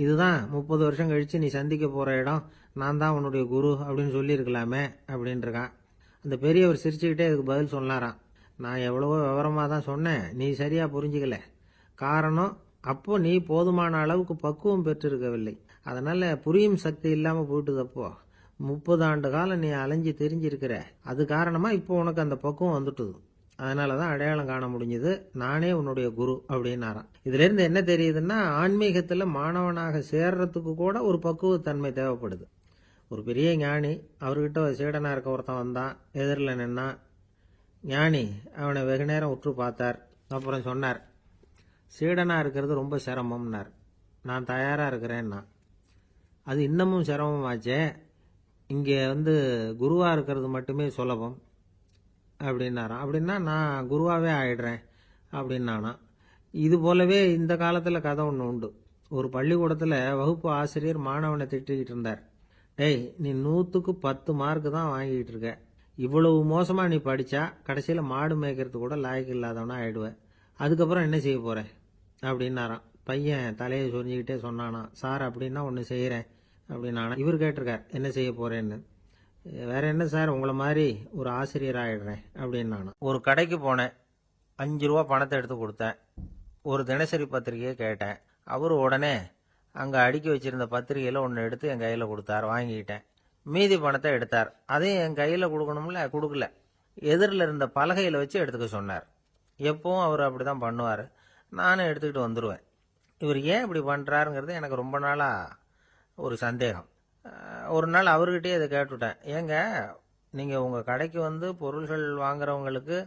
இதுதான் 30 வருஷம் கழிச்சு நீ சந்திக்க போற இடம், நான் தான் உன்னுடைய குரு அப்படின்னு சொல்லியிருக்கலாமே அப்படின்ட்டுருக்கான். அந்த பெரியவர் சிரிச்சுக்கிட்டே இதுக்கு பதில் சொன்னாராம். நான் எவ்வளவோ விவரமாக தான் சொன்னேன், நீ சரியா புரிஞ்சுக்கல. காரணம், அப்போ நீ போதுமான அளவுக்கு பக்குவம் பெற்றிருக்கவில்லை, அதனால புரியும் சக்தி இல்லாம போயிட்டுது. அப்போ 30 ஆண்டு காலம் நீ அலைஞ்சு தெரிஞ்சிருக்கிற, அது காரணமா இப்போ உனக்கு அந்த பக்குவம் வந்துட்டுது, அதனாலதான் அடையாளம் காண முடிஞ்சது, நானே உன்னுடைய குரு அப்படின்னாராம். இதுல இருந்து என்ன தெரியுதுன்னா, ஆன்மீகத்துல மாணவனாக சேர்றதுக்கு கூட ஒரு பக்குவத்தன்மை தேவைப்படுது. ஒரு பெரிய ஞானி, அவர்கிட்ட சீடனா இருக்க ஒருத்தன் வந்தான், எதிரில் நின்னான். ஞானி அவனை வெகு நேரம் உற்று பார்த்தார். அப்புறம் சொன்னார், சீடனா இருக்கிறது ரொம்ப சிரமம்னார். நான் தயாரா இருக்கிறேன்னா. அது இன்னமும் சிரமமாச்சே, இங்கே குருவா இருக்கிறது மட்டுமே சுலபம் அப்படின்னாராம். அப்படின்னா நான் குருவாவே ஆயிடுறேன் அப்படின்னானா. இது போலவே இந்த காலத்துல கதை ஒன்று உண்டு. ஒரு பள்ளிக்கூடத்துல வகுப்பு ஆசிரியர் மாணவனை திட்டிக்கிட்டு இருந்தார். டேய், நீ 100க்கு 10 மார்க் தான் வாங்கிட்டு இருக்க, இவ்வளவு மோசமா நீ படிச்சா கடைசியில மாடு மேய்க்கிறது கூட லாய்க்கு இல்லாதவனா ஆயிடுவ, அதுக்கப்புறம் என்ன செய்ய போற அப்படின்னாராம். பையன் தலையை சொரிஞ்சுக்கிட்டே சொன்னானா, சார் அப்படின்னா ஒன்று செய்யறேன் அப்படின்னானா. இவர் கேட்டிருக்கார், என்ன செய்ய போறேன்னு. வேற என்ன சார், உங்களை மாதிரி ஒரு ஆசிரியர் ஆயிடுறேன் அப்படின்னானா. ஒரு கடைக்கு போனேன், 5 ரூபா பணத்தை எடுத்து கொடுத்தேன், ஒரு தினசரி பத்திரிகையை கேட்டேன். அவரு உடனே அங்க அடுக்கி வச்சிருந்த பத்திரிகையில ஒன்று எடுத்து என் கையில கொடுத்தார், வாங்கிக்கிட்டேன். மீதி பணத்தை எடுத்தார், அதையும் என் கையில கொடுக்கணும்ல, கொடுக்கல. எதிரில் இருந்த பலகையில வச்சு எடுத்துக்க சொன்னார். எப்பவும் அவர் அப்படிதான் பண்ணுவார், நானும் எடுத்துக்கிட்டு வந்துடுவேன். இவர் ஏன் இப்படி பண்றாருங்கிறது எனக்கு ரொம்ப நாளா ஒரு சந்தேகம். ஒரு நாள் அவர்கிட்டயே இதை கேட்டுவிட்டேன். ஏங்க, நீங்க உங்க கடைக்கு பொருள்கள் வாங்குறவங்களுக்கு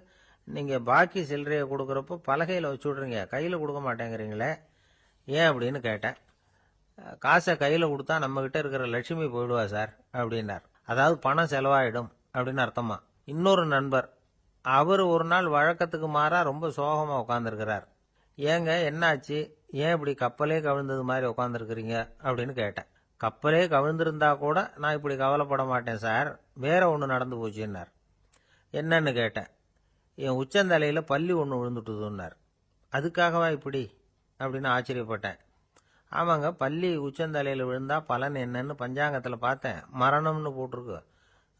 நீங்க பாக்கி சில்லறையை கொடுக்கறப்போ பலகையில வச்சு விடுறீங்க, கையில கொடுக்க மாட்டேங்கிறீங்களே, ஏன் அப்படின்னு கேட்டேன். காசை கையில கொடுத்தா நம்ம கிட்ட இருக்கிற லட்சுமி போயிடுவா சார் அப்படின்னார். அதாவது பணம் செலவாயிடும் அப்படின்னு அர்த்தமா. இன்னொரு நண்பர், அவர் ஒரு நாள் வழக்கத்துக்கு மாறா ரொம்ப சோகமா உட்காந்துருக்கிறார். ஏங்க, என்னாச்சு, ஏன் இப்படி கப்பலே கவிழ்ந்தது மாதிரி உட்காந்துருக்கிறீங்க அப்படின்னு கேட்டேன். கப்பலே கவிழ்ந்திருந்தா கூட நான் இப்படி கவலைப்பட மாட்டேன் சார், வேற ஒன்று நடந்து போச்சுன்னார். என்னன்னு கேட்டேன். என் உச்சந்தலையில பல்லி ஒன்று விழுந்துட்டுதுன்னார். அதுக்காகவா இப்படி அப்படின்னு ஆச்சரியப்பட்டேன். ஆமாங்க, பல்லி உச்சந்தலையில விழுந்தா பலன் என்னன்னு பஞ்சாங்கத்தில் பார்த்தேன், மரணம்னு போட்டிருக்கு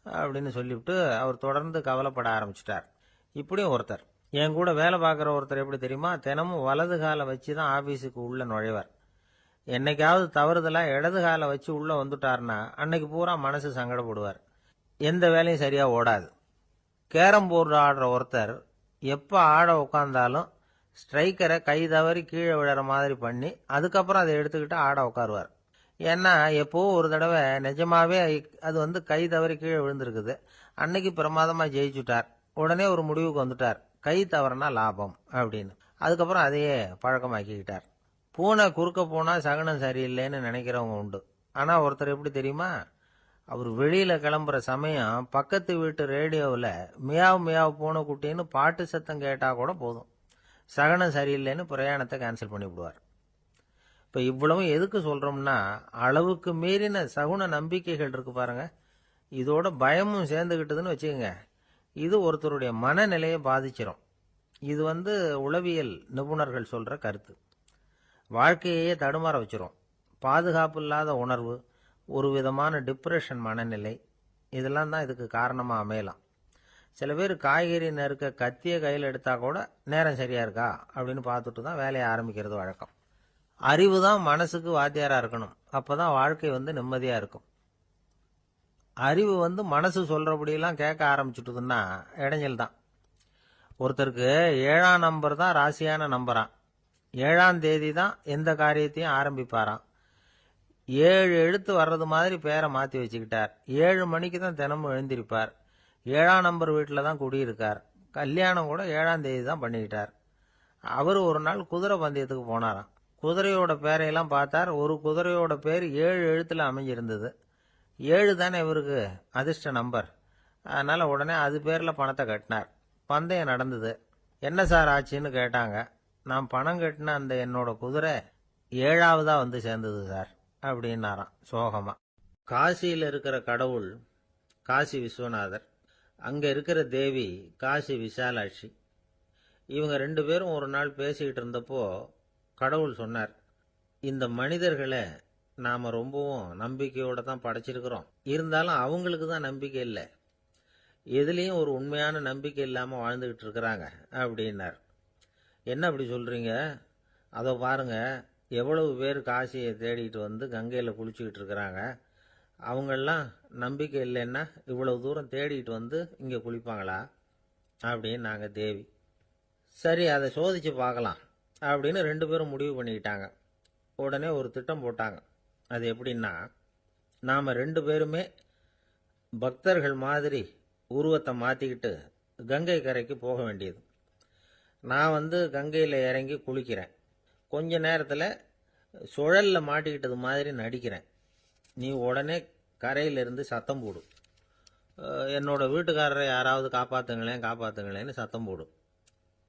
அப்படின்னு சொல்லிவிட்டு அவர் தொடர்ந்து கவலைப்பட ஆரம்பிச்சிட்டார். இப்படியும் ஒருத்தர், என் கூட வேலை பார்க்குற ஒருத்தர் எப்படி தெரியுமா, தினமும் வலது காலை வச்சு தான் ஆபீஸுக்கு உள்ள நுழைவார். என்னைக்காவது தவறுதலா இடது காலை வச்சு உள்ள வந்துட்டார்னா அன்னைக்கு பூரா மனசு சங்கடப்படுவார், எந்த வேலையும் சரியா ஓடாது. கேரம் போர்டு ஆடுற ஒருத்தர் எப்ப ஆட உட்கார்ந்தாலும் ஸ்ட்ரைக்கரை கை தவறி கீழே விழற மாதிரி பண்ணி அதுக்கப்புறம் அதை எடுத்துக்கிட்டு ஆட உட்காருவார். ஏன்னா எப்போ ஒரு தடவை நிஜமாவே அது கை தவறி கீழே விழுந்திருக்குது, அன்னைக்கு பிரமாதமா ஜெயிச்சுட்டார். உடனே ஒரு முடிவுக்கு வந்துட்டார், கை தவறுனா லாபம் அப்படின்னு. அதுக்கப்புறம் அதையே பழக்கமாக்கிக்கிட்டார். பூனை குறுக்க போனா சகுனம் சரியில்லைன்னு நினைக்கிறவங்க உண்டு. ஆனா ஒருத்தர் எப்படி தெரியுமா, அவர் வெளியில கிளம்புற சமயம் பக்கத்து வீட்டு ரேடியோவில் மியாவ் மியாவ் பூனை குட்டின்னு பாட்டு சத்தம் கேட்டா கூட போதும், சகனம் சரியில்லைன்னு பிரயாணத்தை கேன்சல் பண்ணி விடுவார். இப்ப இவ்வளவும் எதுக்கு சொல்றோம்னா, அளவுக்கு மீறின சகுன நம்பிக்கைகள் இருக்கு பாருங்க, இதோட பயமும் சேர்ந்துகிட்டதுன்னு வச்சுக்கோங்க, இது ஒருத்தருடைய மனநிலையை பாதிச்சிடும். இது உளவியல் நிபுணர்கள் சொல்ற கருத்து. வாழ்க்கையே தடுமாற வச்சிரும். பாதுகாப்பு இல்லாத உணர்வு, ஒரு விதமான டிப்ரெஷன் மனநிலை, இதெல்லாம் தான் இதுக்கு காரணமா அமையலாம். சில பேர் காய்கறி நறுக்க கத்திய கையில் எடுத்தா கூட நேரம் சரியா இருக்கா அப்படின்னு பார்த்துட்டு தான் வேலையை ஆரம்பிக்கிறது வழக்கம். அறிவு தான் மனசுக்கு வாத்தியாரா இருக்கணும், அப்பதான் வாழ்க்கை நிம்மதியா இருக்கும். அறிவு மனசு சொல்றபடியெல்லாம் கேட்க ஆரம்பிச்சுட்டுதுன்னா இடைஞ்சல் தான். ஒருத்தருக்கு 7ஆம் நம்பர் தான் ராசியான நம்பரான், 7ஆம் தேதி தான் எந்த காரியத்தையும் ஆரம்பிப்பாராம். 7 எழுத்து வர்றது மாதிரி பேரை மாத்தி வச்சுக்கிட்டார். 7 மணிக்கு தான் தினமும் எழுந்திருப்பார். 7ஆம் நம்பர் வீட்டில் தான் குடியிருக்கார். கல்யாணம் கூட 7ஆம் தேதி தான் பண்ணிக்கிட்டார். அவர் ஒரு நாள் குதிரை பந்தயத்துக்கு போனாராம். குதிரையோட பேரையெல்லாம் பார்த்தார். ஒரு குதிரையோட பேர் 7 எழுத்துல அமைஞ்சிருந்தது. 7 தானே இவருக்கு அதிர்ஷ்ட நம்பர், அதனால உடனே அது பேர்ல பணத்தை கட்டினார். பந்தயம் நடந்தது. என்ன சார் ஆச்சுன்னு கேட்டாங்க. நான் பணம் கட்டின அந்த என்னோட குதிரை 7ஆவதா வந்து சேர்ந்தது சார் அப்படின்னாராம் சோகமா. காசியில் இருக்கிற கடவுள் காசி விஸ்வநாதர், அங்க இருக்கிற தேவி காசி விசாலாட்சி. இவங்க 2 பேரும் ஒரு நாள் பேசிக்கிட்டு இருந்தப்போ கடவுள் சொன்னார், இந்த மனிதர்களை நாம ரொம்பவும் நம்பிக்கையோட தான் படைச்சிருக்கிறோம், இருந்தாலும் அவங்களுக்கு தான் நம்பிக்கை இல்லை, எதுலேயும் ஒரு உண்மையான நம்பிக்கை இல்லாமல் வாழ்ந்துக்கிட்டு இருக்கிறாங்க அப்படின்னார். என்ன அப்படி சொல்கிறீங்க? அதை பாருங்க, எவ்வளவு பேர் காசியை தேடிட்டு வந்து கங்கையில் குளிச்சுக்கிட்டு இருக்கிறாங்க, அவங்கெல்லாம் நம்பிக்கை இல்லைன்னா இவ்வளவு தூரம் தேடிட்டு வந்து இங்கே குளிப்பாங்களா அப்படின்னு நாங்கள் தேவி. சரி, அதை சோதிச்சு பார்க்கலாம் அப்படின்னு 2 பேரும் முடிவு பண்ணிக்கிட்டாங்க. உடனே ஒரு திட்டம் போட்டாங்க. அது எப்படின்னா, நாம் 2 பேருமே பக்தர்கள் மாதிரி உருவத்தை மாற்றிக்கிட்டு கங்கை கரைக்கு போக வேண்டியது. நான் வந்து கங்கையில் இறங்கி குளிக்கிறேன், கொஞ்ச நேரத்தில் சுழலில் மாட்டிக்கிட்டது மாதிரி நடிக்கிறேன். நீ உடனே கரையிலிருந்து சத்தம் போடு, என்னோட வீட்டுக்காரரை யாராவது காப்பாற்றுங்களேன் காப்பாற்றுங்களேன்னு சத்தம் போடு.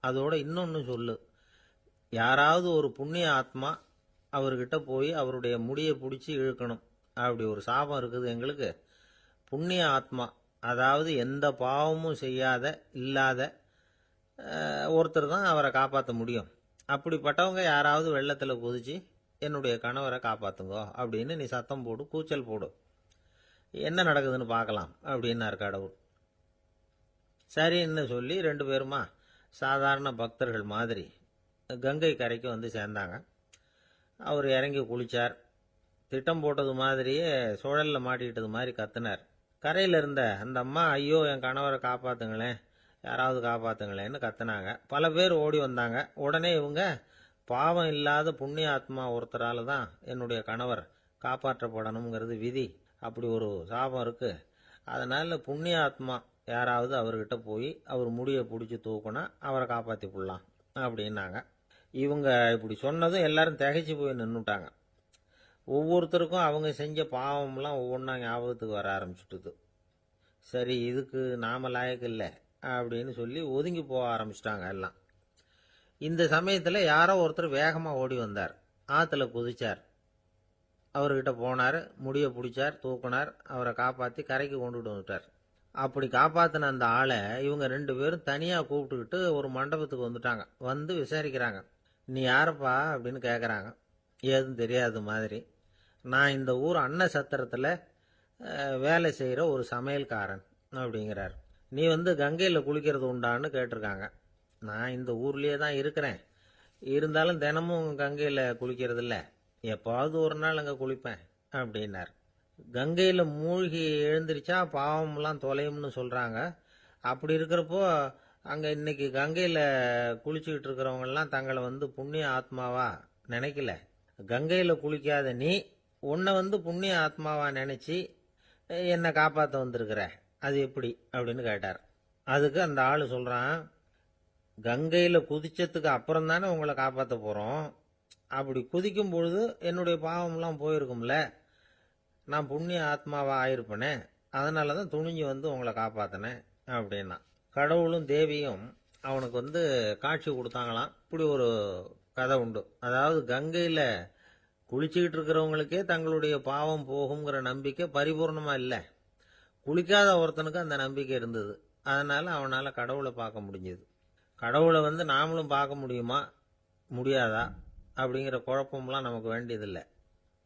அதோட இன்னொன்று சொல்லு, யாராவது ஒரு புண்ணிய ஆத்மா அவர்கிட்ட போய் அவருடைய முடியை பிடிச்சி இழுக்கணும், அப்படி ஒரு சாபம் இருக்குது எங்களுக்கு. புண்ணிய ஆத்மா, அதாவது எந்த பாவமும் செய்யாத இல்லாத ஒருத்தர் தான் அவரை காப்பாற்ற முடியும். அப்படிப்பட்டவங்க யாராவது வெள்ளத்தில் குதிச்சு என்னுடைய கணவரை காப்பாற்றுங்கோ அப்படின்னு நீ சத்தம் போடு, கூச்சல் போடு, என்ன நடக்குதுன்னு பார்க்கலாம் அப்படின்னார் கடவுள். சரின்னு சொல்லி 2 பேருமா சாதாரண பக்தர்கள் மாதிரி கங்கை கரைக்கு வந்து சேர்ந்தாங்க. அவர் இறங்கி குளித்தார். திட்டம் போட்டது மாதிரியே சுழலில் மாட்டிக்கிட்டது மாதிரி கத்துனார். கரையில் இருந்த அந்த அம்மா, ஐயோ என் கணவரை காப்பாற்றுங்களேன், யாராவது காப்பாற்றுங்களேன்னு கத்துனாங்க. பல பேர் ஓடி வந்தாங்க. உடனே இவங்க, பாவம் இல்லாத புண்ணிய ஆத்மா ஒருத்தரால் தான் என்னுடைய கணவர் காப்பாற்றப்படணுங்கிறது விதி, அப்படி ஒரு சாபம் இருக்குது, அதனால் புண்ணிய ஆத்மா யாராவது அவர்கிட்ட போய் அவர் முடியை பிடிச்சி தூக்குனா அவரை காப்பாற்றி போடலாம் அப்படின்னாங்க. இவங்க இப்படி சொன்னதும் எல்லாரும் திகைச்சு போய் நின்றுட்டாங்க. ஒவ்வொருத்தருக்கும் அவங்க செஞ்ச பாவம்லாம் ஒவ்வொன்றா ஞாபகத்துக்கு வர ஆரம்பிச்சுட்டுது. சரி, இதுக்கு நாம லாயக்கு இல்லை அப்படின்னு சொல்லி ஒதுங்கி போக ஆரம்பிச்சிட்டாங்க எல்லாம். இந்த சமயத்தில் யாரோ ஒருத்தர் வேகமாக ஓடி வந்தார், ஆற்றுல குதிச்சார். அவர்கிட்ட போனார், முடியை பிடிச்சார், தூக்குனார், அவரை காப்பாற்றி கரைக்கு கொண்டுட்டு வந்துட்டார். அப்படி காப்பாற்றின அந்த ஆளை இவங்க 2 பேரும் தனியாக கூப்பிட்டுக்கிட்டு ஒரு மண்டபத்துக்கு வந்துட்டாங்க. வந்து விசாரிக்கிறாங்க. நீ யாரப்பா அப்படின்னு கேட்குறாங்க. ஏதும் தெரியாத மாதிரி. நான் இந்த ஊர் அன்ன சத்திரத்தில் வேலை செய்கிற ஒரு சமையல்காரன் அப்படிங்கிறார். நீ வந்து கங்கையில் குளிக்கிறது உண்டான்னு கேட்டிருக்காங்க. நான் இந்த ஊர்லேயே தான் இருக்கிறேன், இருந்தாலும் தினமும் கங்கையில் குளிக்கிறது இல்லை, எப்பாவது ஒரு நாள் அங்கே குளிப்பேன் அப்படின்னார். கங்கையில் மூழ்கி எழுந்திரிச்சா பாவம்லாம் தொலையும்னு சொல்கிறாங்க. அப்படி இருக்கிறப்போ அங்கே இன்னைக்கு கங்கையில் குளிச்சுக்கிட்டு இருக்கிறவங்கெல்லாம் தங்களை வந்து புண்ணிய ஆத்மாவா நினைக்கல. கங்கையில் குளிக்காத நீ உன்னை வந்து புண்ணிய ஆத்மாவா நினச்சி என்னை காப்பாற்ற வந்திருக்கிற, அது எப்படி அப்படின்னு கேட்டார். அதுக்கு அந்த ஆள் சொல்கிறான், கங்கையில் குதிச்சதுக்கு அப்புறம் தானே உங்களை காப்பாற்ற போகிறோம், அப்படி குதிக்கும் பொழுது என்னுடைய பாவம்லாம் போயிருக்கும்ல, நான் புண்ணிய ஆத்மாவா ஆயிருப்பேனே, அதனால தான் துணிஞ்சு வந்து உங்களை காப்பாற்றினேன் அப்படின்னா. கடவுளும் தேவியும் அவனுக்கு வந்து காட்சி கொடுத்தாங்களாம். இப்படி ஒரு கதை உண்டு. அதாவது கங்கையில் குளிச்சுக்கிட்டு இருக்கிறவங்களுக்கே தங்களுடைய பாவம் போகுங்கிற நம்பிக்கை பரிபூர்ணமாக இல்லை, குளிக்காத ஒருத்தனுக்கு அந்த நம்பிக்கை இருந்தது. அதனால் அவனால் கடவுளை பார்க்க முடிஞ்சது. கடவுளை வந்து நாமளும் பார்க்க முடியுமா முடியாதா அப்படிங்கிற குழப்பம்லாம் நமக்கு வேண்டியதில்லை.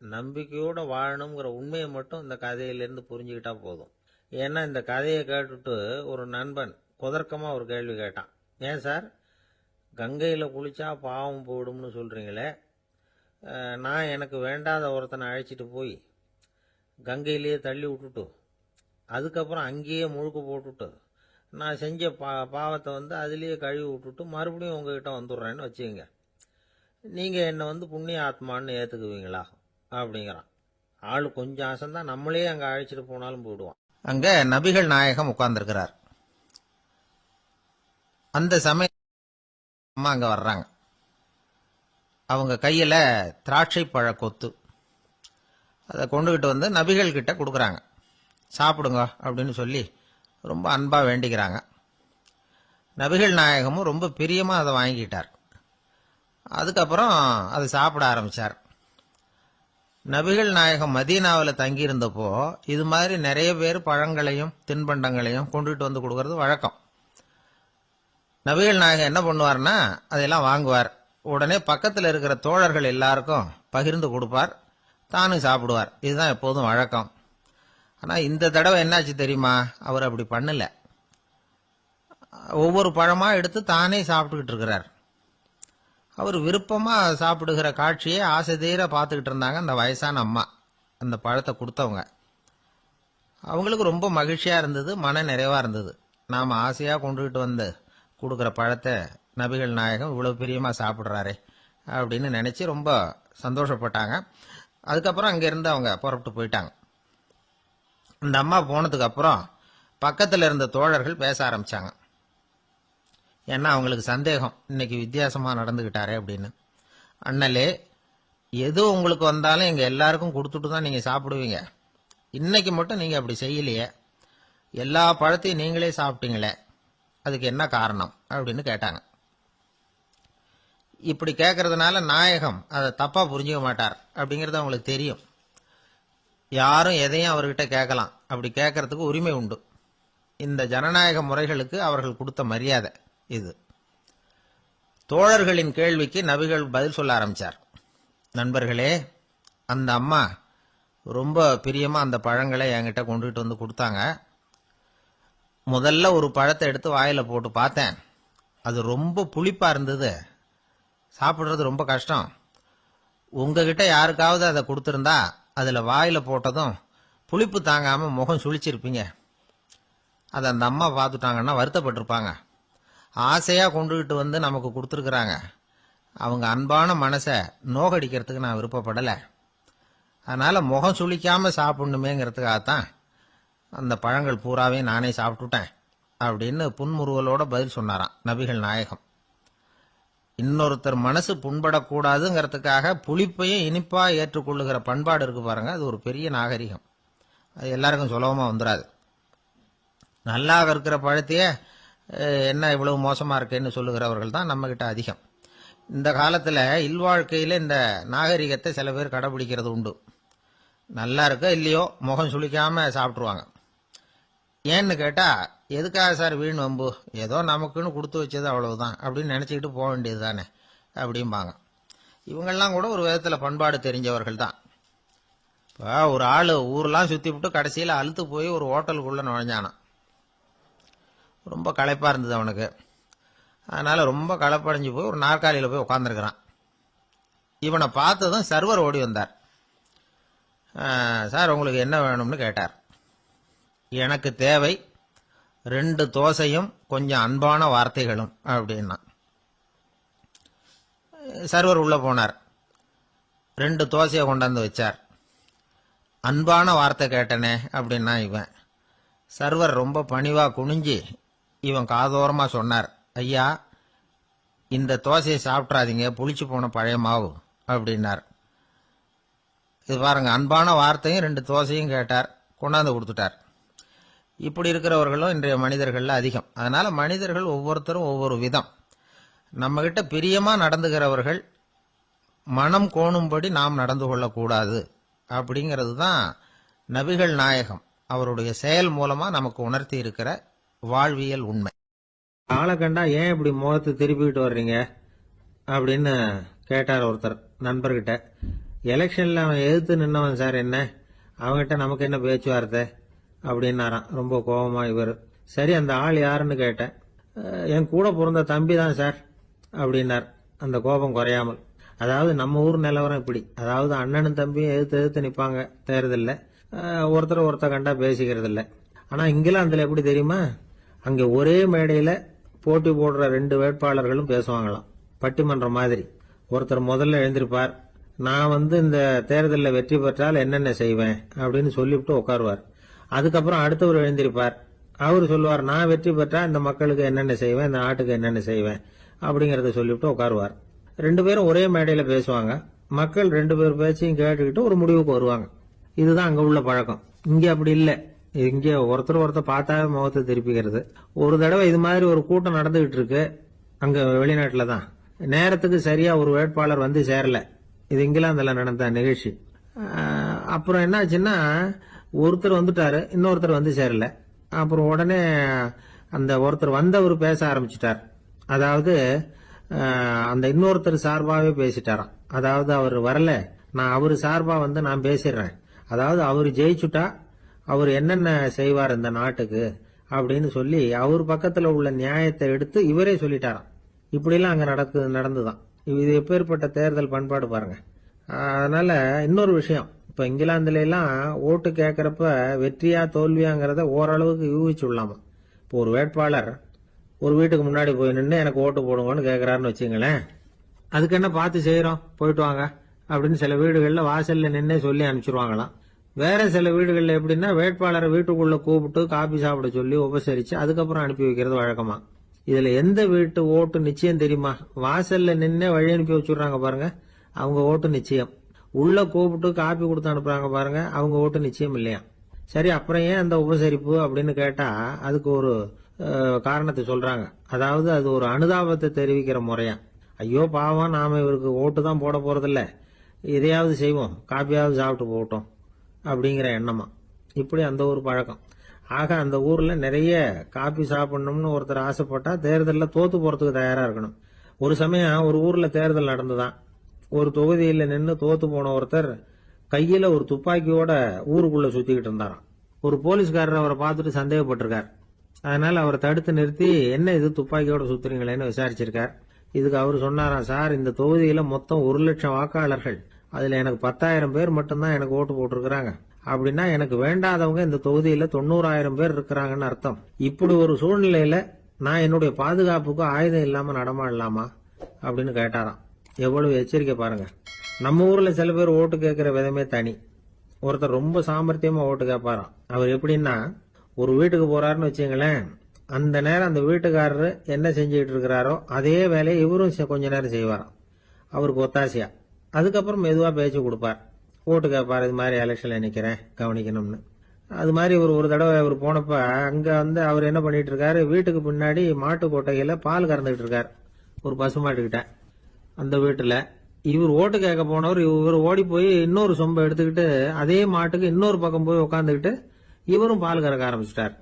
நம்பிக்கையோடு வாழணுங்கிற உண்மையை மட்டும் இந்த கதையிலேருந்து புரிஞ்சுக்கிட்டா போதும். ஏன்னா இந்த கதையை கேட்டுட்டு ஒரு நண்பன் குதர்க்கமாக ஒரு கேள்வி கேட்டான். ஏன் சார், கங்கையில் குளிச்சா பாவம் போயிடும்னு சொல்கிறீங்களே, நான் எனக்கு வேண்டாத ஒருத்தனை அழைச்சிட்டு போய் கங்கையிலேயே தள்ளி விட்டுட்டு அதுக்கப்புறம் அங்கேயே முழுக்க போட்டுட்டு நான் செஞ்ச பாவத்தை வந்து அதுலேயே கழுவி விட்டுட்டு மறுபடியும் உங்ககிட்ட வந்துடுறேன்னு வச்சுக்கோங்க, நீங்கள் என்னை வந்து புண்ணிய ஆத்மான்னு ஏற்றுக்குவீங்களா அப்படிங்கிறான். ஆள் கொஞ்சம் ஆசைந்தான், நம்மளே அங்கே அழைச்சிட்டு போனாலும் போயிடுவான். அங்கே நபிகள் நாயகம் உட்கார்ந்துருக்கிறார். அந்த சமயம் அம்மா அங்கே வர்றாங்க. அவங்க கையில் திராட்சை பழ கொத்து, அதை கொண்டுகிட்டு வந்து நபிகள் கிட்ட கொடுக்குறாங்க. சாப்பிடுங்க அப்படின்னு சொல்லி ரொம்ப அன்பாக வேண்டிக்கிறாங்க. நபிகள் நாயகமும் ரொம்ப பிரியமாக அதை வாங்கிக்கிட்டார். அதுக்கப்புறம் அதை சாப்பிட ஆரம்பித்தார். நபிகள் நாயகம் மதீனாவில் தங்கியிருந்தப்போ இது மாதிரி நிறைய பேர் பழங்களையும் தின்பண்டங்களையும் கொண்டுட்டு வந்து கொடுக்கறது வழக்கம். நபிகள் நாயகம் என்ன பண்ணுவார்னா அதையெல்லாம் வாங்குவார். உடனே பக்கத்தில் இருக்கிற தோழர்கள் எல்லாருக்கும் பகிர்ந்து கொடுப்பார், தானும் சாப்பிடுவார். இதுதான் எப்போதும் வழக்கம். ஆனால் இந்த தடவை என்னாச்சு தெரியுமா? அவர் அப்படி பண்ணல. ஒவ்வொரு பழமா எடுத்து தானே சாப்பிட்டுக்கிட்டு இருக்கிறார். அவர் விருப்பமா சாப்பிடுகிற காட்சியை ஆசை தீர பார்த்துக்கிட்டு இருந்தாங்க அந்த வயசான அம்மா, அந்த பழத்தை கொடுத்தவங்க. அவங்களுக்கு ரொம்ப மகிழ்ச்சியா இருந்தது, மன நிறைவா இருந்தது. நாம ஆசையா கொண்டுகிட்டு வந்து கொடுக்குற பழத்தை நபிகள் நாயகம் இவ்வளவு பிரியமா சாப்பிட்றாரே அப்படின்னு நினைச்சு ரொம்ப சந்தோஷப்பட்டாங்க. அதுக்கப்புறம் அங்கிருந்து அவங்க புறப்பட்டு போயிட்டாங்க. அந்த அம்மா போனதுக்கு அப்புறம் பக்கத்தில் இருந்த தோழர்கள் பேச ஆரம்பிச்சாங்க. ஏன்னா அவங்களுக்கு சந்தேகம், இன்னைக்கு வித்தியாசமா நடந்துகிட்டாரே அப்படின்னு. அண்ணலே, எது உங்களுக்கு வந்தாலும் எங்க எல்லாருக்கும் கொடுத்துட்டு தான் நீங்க சாப்பிடுவீங்க. இன்னைக்கு மட்டும் நீங்க அப்படி செய்யலையே, எல்லா பழத்தையும் நீங்களே சாப்பிட்டீங்களே, அதுக்கு என்ன காரணம் அப்படின்னு கேட்டாங்க. இப்படி கேட்கறதுனால நாயகம் அதை தப்பா புரிஞ்சுக்க மாட்டார் அப்படிங்கறது அவங்களுக்கு தெரியும். யாரும் எதையும் அவர்கிட்ட கேட்கலாம், அப்படி கேட்கறதுக்கு உரிமை உண்டு. இந்த ஜனநாயக முறைகளுக்கு அவர்கள் கொடுத்த மரியாதை இது. தோழர்களின் கேள்விக்கு நபிகள் பதில் சொல்ல ஆரம்பிச்சார். நண்பர்களே, அந்த அம்மா ரொம்ப பிரியமா அந்த பழங்களை என்கிட்ட கொண்டுகிட்டு வந்து கொடுத்தாங்க. முதல்ல ஒரு பழத்தை எடுத்து வாயில போட்டு பார்த்தேன். அது ரொம்ப புளிப்பா இருந்தது, சாப்பிடுறது ரொம்ப கஷ்டம். உங்ககிட்ட யாருக்காவது அதை கொடுத்திருந்தா அதுல வாயில போட்டதும் புளிப்பு தாங்காம முகம் சுழிச்சிருப்பீங்க. அதை அந்த அம்மா பார்த்துட்டாங்கன்னா வருத்தப்பட்டிருப்பாங்க. ஆசையா கொண்டுகிட்டு வந்து நமக்கு கொடுத்துருக்குறாங்க. அவங்க அன்பான மனசை நோகடிக்கிறதுக்கு நான் விருப்பப்படலை. அதனால முகம் சுளிக்காம சாப்பிடணுமேங்கிறதுக்காகத்தான் அந்த பழங்கள் பூராவே நானே சாப்பிட்டுட்டேன் அப்படின்னு புன்முறுவலோட பதில் சொன்னாராம் நபிகள் நாயகம். இன்னொருத்தர் மனசு புண்படக்கூடாதுங்கிறதுக்காக புளிப்பையும் இனிப்பா ஏற்றுக்கொள்ளுகிற பண்பாடு இருக்கு பாருங்க, அது ஒரு பெரிய நாகரிகம். அது எல்லாருக்கும் சுலபமா வந்துடாது. நல்லா இருக்கிற பழத்தையே என்ன இவ்வளவு மோசமா இருக்கேன்னு சொல்லுகிறவர்கள் தான் நம்ம கிட்ட அதிகம். இந்த காலத்துல இல்வாழ்க்கையில இந்த நாகரிகத்தை சில பேர் கடைபிடிக்கிறது உண்டு. நல்லா இருக்க இல்லையோ முகம் சுளிக்காம சாப்பிட்டுருவாங்க. ஏன்னு கேட்டா, எதுக்காக சார் வீண் வம்பு, ஏதோ நமக்குன்னு கொடுத்து வச்சது அவ்வளவுதான் அப்படின்னு நினைச்சுக்கிட்டு போக வேண்டியது தானே அப்படிம்பாங்க. இவங்கெல்லாம் கூட ஒரு விதத்துல பண்பாடு தெரிஞ்சவர்கள் தான். இப்போ ஒரு ஆளு ஊரெல்லாம் சுத்தி விட்டு கடைசியில் அழுத்து போய் ஒரு ஹோட்டலுக்குள்ள நுழைஞ்சானான். ரொம்ப களைப்பா இருந்தது அவனுக்கு. அதனால ரொம்ப களைப்படைஞ்சு போய் ஒரு நாற்காலியில போய் உட்காந்துருக்கிறான். இவனை பார்த்ததும் சர்வர் ஓடி வந்தார். சார், உங்களுக்கு என்ன வேணும்னு கேட்டார். எனக்கு தேவை 2 தோசையும் கொஞ்சம் அன்பான வார்த்தைகளும் அப்படின்னா. சர்வர் உள்ள போனார், 2 தோசையை கொண்டாந்து வச்சார். அன்பான வார்த்தை கேட்டனே அப்படின்னா இவன். சர்வர் ரொம்ப பணிவா குனிஞ்சு இவன் காதோரமா சொன்னார், ஐயா, இந்த தோசையை சாப்பிட்றாதீங்க, புளிச்சு போன பழைய மாவு அப்படின்னார். இது பாருங்க, அன்பான வார்த்தையும் 2 தோசையும் கேட்டார், கொண்டாந்து கொடுத்துட்டார். இப்படி இருக்கிறவர்களும் இன்றைய மனிதர்கள் அதிகம். அதனால மனிதர்கள் ஒவ்வொருத்தரும் ஒவ்வொரு விதம். நம்ம கிட்ட பிரியமா நடந்துகிறவர்கள் மனம் கோணும்படி நாம் நடந்து கொள்ளக்கூடாது அப்படிங்கிறது தான் நபிகள் நாயகம் அவருடைய செயல் மூலமா நமக்கு உணர்த்தி இருக்கிற வாழ்வியல் உண்மை. ஆளை கண்டா ஏன் இப்படி முகத்தை திருப்பிக்கிட்டு வர்றீங்க அப்படின்னு கேட்டார் ஒருத்தர் நண்பர்கிட்ட. எலெக்ஷன்ல அவன் எதிர்த்து நின்னவன் சார், என்ன அவன்கிட்ட நமக்கு என்ன பேச்சுவார்த்தை அப்படின்னாராம் ரொம்ப கோபமா இவர். சரி, அந்த ஆள் யாருன்னு கேட்டேன். என் கூட பிறந்த தம்பி தான் சார் அப்படின்னார் அந்த கோபம் குறையாமல். அதாவது நம்ம ஊர் நிலவரம் இப்படி, அதாவது அண்ணனும் தம்பியும் எதிர்த்து நிற்பாங்க தேர்தல்ல, ஒருத்தர் கண்டா பேசிக்கிறது இல்லை. ஆனா இங்கிலாந்துல எப்படி தெரியுமா, அங்க ஒரே மேடையில போட்டி போடுற 2 வேட்பாளர்களும் பேசுவாங்களாம், பட்டிமன்றம் மாதிரி. ஒருத்தர் முதல்ல எழுந்திருப்பார், நான் இந்த தேர்தலில் வெற்றி பெற்றால் என்னென்ன செய்வேன் அப்படின்னு சொல்லிவிட்டு உட்காருவார். அதுக்கப்புறம் அடுத்தவர் எழுந்திருப்பார், அவர் சொல்லுவார், நான் வெற்றி பெற்றா இந்த மக்களுக்கு என்னென்ன செய்வேன், இந்த நாட்டுக்கு என்னென்ன செய்வேன் அப்படிங்கறத சொல்லிவிட்டு உட்காருவார். 2 பேரும் ஒரே மேடையில பேசுவாங்க. மக்கள் 2 பேர் பேச்சையும் கேட்டுக்கிட்டு ஒரு முடிவுக்கு வருவாங்க. இதுதான் அங்க உள்ள பழக்கம். இங்க அப்படி இல்லை. இங்க ஒருத்தர் பார்த்தாவே முகத்தை திருப்பிக்கிறது. ஒரு தடவை இது மாதிரி ஒரு கூட்டம் நடந்துகிட்டு இருக்கு அங்க வெளிநாட்டுல தான். நேரத்துக்கு சரியா ஒரு வேட்பாளர் வந்து சேரல. இது இங்கிலாந்துல நடந்த நிகழ்ச்சி. அப்புறம் என்னாச்சுன்னா ஒருத்தர் வந்துட்டாரு, இன்னொருத்தர் வந்து சேரல. அப்புறம் உடனே அந்த ஒருத்தர் வந்தவர் பேச ஆரம்பிச்சிட்டார். அதாவது அந்த இன்னொருத்தர் சார்பாவே பேசிட்டாராம். அதாவது அவர் வரல, நான் அவரு சார்பா வந்து நான் பேசிடுறேன். அதாவது அவர் ஜெயிச்சுட்டா அவர் என்னென்ன செய்வார் இந்த நாட்டுக்கு அப்படின்னு சொல்லி அவர் பக்கத்துல உள்ள நியாயத்தை எடுத்து இவரே சொல்லிட்டாராம். இப்படிலாம் அங்க நடந்துதான். இது எப்பேற்பட்ட தேர்தல் பண்பாடு பாருங்க. அதனால இன்னொரு விஷயம், இப்ப இங்கிலாந்துல எல்லாம் ஓட்டு கேட்கறப்ப வெற்றியா தோல்வியாங்கிறத ஓரளவுக்கு யூகிச்சு விடலாமா. இப்போ ஒரு வேட்பாளர் ஒரு வீட்டுக்கு முன்னாடி போய் நின்று எனக்கு ஓட்டு போடுங்கன்னு கேட்கறாருன்னு வச்சுங்களேன், அதுக்கு என்ன பார்த்து செய்யறோம், போயிட்டு வாங்க அப்படின்னு சில வீடுகள்ல வாசல்ல நின்னே சொல்லி அனுப்பிச்சிருவாங்களாம். வேற சில வீடுகள்ல எப்படின்னா வேட்பாளரை வீட்டுக்குள்ள கூப்பிட்டு காபி சாப்பிட சொல்லி உபசரிச்சு அதுக்கப்புறம் அனுப்பி வைக்கிறது வழக்கமா. இதுல எந்த வீட்டு ஓட்டு நிச்சயம் தெரியுமா? வாசல்ல நின்னே வழி அனுப்பி வச்சுடுறாங்க பாருங்க, அவங்க ஓட்டு நிச்சயம். உள்ள கூப்பிட்டு காப்பி கொடுத்து அனுப்புறாங்க பாருங்க, அவங்க ஓட்டு நிச்சயம் இல்லையா. சரி, அப்புறம் ஏன் அந்த உபசரிப்பு அப்படின்னு கேட்டா அதுக்கு ஒரு காரணத்தை சொல்றாங்க. அதாவது அது ஒரு அனுதாபத்தை தெரிவிக்கிற முறையா. ஐயோ பாவம், நாம இவருக்கு ஓட்டு தான் போட போறதில்ல, எதையாவது செய்வோம், காப்பியாவது சாப்பிட்டு போகட்டும் அப்படிங்கிற எண்ணமா. இப்படி அந்த ஒரு பழக்கம். ஆக அந்த ஊர்ல நிறைய காப்பி சாப்பிடணும்னு ஒருத்தர் ஆசைப்பட்டா தேர்தலில் தோத்து போறதுக்கு தயாரா இருக்கணும். ஒரு சமயம் ஒரு ஊர்ல தேர்தல் நடந்துதான். ஒரு தொகுதியில நின்று தோத்து போன ஒருத்தர் கையில ஒரு துப்பாக்கியோட ஊருக்குள்ள சுத்திக்கிட்டு இருந்தாராம். ஒரு போலீஸ்காரர் அவரை பார்த்துட்டு சந்தேகப்பட்டிருக்கார். அதனால அவரை தடுத்து நிறுத்தி என்ன இது துப்பாக்கியோட சுத்துறீங்களேன்னு விசாரிச்சிருக்கார். இதுக்கு அவர் சொன்னாராம், சார் இந்த தொகுதியில மொத்தம் 1,00,000 வாக்காளர்கள், அதுல எனக்கு 10,000 பேர் மட்டும்தான் எனக்கு ஓட்டு போட்டிருக்கிறாங்க. அப்படின்னா எனக்கு வேண்டாதவங்க இந்த தொகுதியில 90,000 பேர் இருக்கிறாங்கன்னு அர்த்தம். இப்படி ஒரு சூழ்நிலையில நான் என்னுடைய பாதுகாப்புக்கு ஆயுதம் இல்லாம நடமாடலாமா அப்படின்னு கேட்டாராம். எவ்வளவு எச்சரிக்கை பாருங்க. நம்ம ஊர்ல சில பேர் ஓட்டு கேட்கிற விதமே தனி. ஒருத்தர் ரொம்ப சாமர்த்தியமா ஓட்டு கேட்பாராம். அவர் எப்படின்னா, ஒரு வீட்டுக்கு போறாருன்னு வச்சுங்களேன், அந்த நேரம் அந்த வீட்டுக்காரரு என்ன செஞ்சுட்டு இருக்கிறாரோ அதே வேலையை இவரும் கொஞ்ச நேரம் செய்வாராம், அவருக்கு ஒத்தாசையா. அதுக்கப்புறம் மெதுவா பேச்சு கொடுப்பார், ஓட்டு கேட்பார், இது மாதிரி எலெக்ஷன்ல நிக்கிறேன் கவனிக்கணும்னு. அது மாதிரி ஒரு தடவை அவர் போனப்ப அங்க வந்து அவர் என்ன பண்ணிட்டு இருக்காரு, வீட்டுக்கு பின்னாடி மாட்டு கொட்டையில பால் கறந்துகிட்டு இருக்காரு ஒரு பசுமாட்டுக்கிட்ட. அந்த வீட்டுல இவர் ஓட்டு கேட்க போனவர் இவர் ஓடி போய் இன்னொரு சொம்பை எடுத்துக்கிட்டு அதே மாட்டுக்கு இன்னொரு பக்கம் போய் உட்காந்துக்கிட்டு இவரும் பால் கறக்க ஆரம்பிச்சிட்டார்.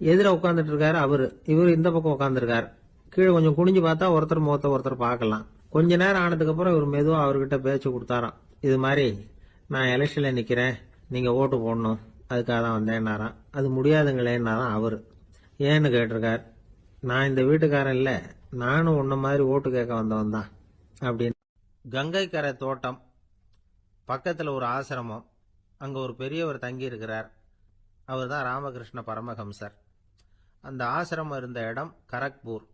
எதிர உட்காந்துட்டு இருக்காரு அவரு, இவர் இந்த பக்கம் உட்காந்துருக்காரு. கீழே கொஞ்சம் குனிஞ்சு பார்த்தா ஒருத்தர் முகத்தை ஒருத்தர் பார்க்கலாம். கொஞ்ச நேரம் ஆனதுக்கு அப்புறம் இவர் மெதுவா அவர்கிட்ட பேச்சு கொடுத்தாராம். இது மாதிரி நான் எலெக்ஷன்ல நிக்கிறேன், நீங்க ஓட்டு போடணும், அதுக்காக தான் வந்தேன்னாராம். அது முடியாதுங்களேன்னாராம் அவரு. ஏன்னு கேட்டிருக்கார். நான் இந்த வீட்டுக்காரன் இல்ல, நானும் உன்ன மாதிரி ஓட்டு கேட்க வந்தவன் தான் அப்படின்னு. கங்கை கரை தோட்டம் பக்கத்துல ஒரு ஆசிரமம், அங்க ஒரு பெரியவர் தங்கி இருக்கிறார். அவர் தான் ராமகிருஷ்ண பரமஹம்சர். அந்த ஆசிரமம் இருந்த இடம் கரக்பூர்.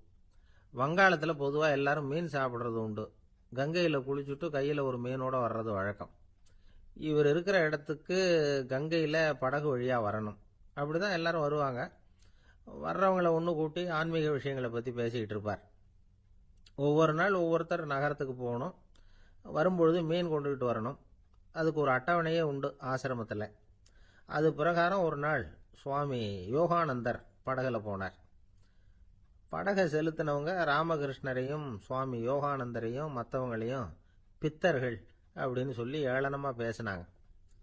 வங்காளத்துல பொதுவா எல்லாரும் மீன் சாப்பிடுறது உண்டு. கங்கையில குளிச்சுட்டு கையில ஒரு மீனோட வர்றது வழக்கம். இவர் இருக்கிற இடத்துக்கு கங்கையில படகு வழியா வரணும். அப்படிதான் எல்லாரும் வருவாங்க. வர்றவங்களை ஒன்று கூட்டி ஆன்மீக விஷயங்களை பத்தி பேசிக்கிட்டு இருப்பார். ஒவ்வொரு நாள் ஒவ்வொருத்தர் நகரத்துக்கு போகணும், வரும்பொழுது மீன் கொண்டுகிட்டு வரணும். அதுக்கு ஒரு அட்டவணையே உண்டு ஆசிரமத்தில். அது பிரகாரம் ஒரு நாள் சுவாமி யோகானந்தர் படகுல போனார். படகை செலுத்தினவங்க ராமகிருஷ்ணரையும் சுவாமி யோகானந்தரையும் மற்றவங்களையும் பித்தர்கள் அப்படின்னு சொல்லி ஏளனமாக பேசினாங்க.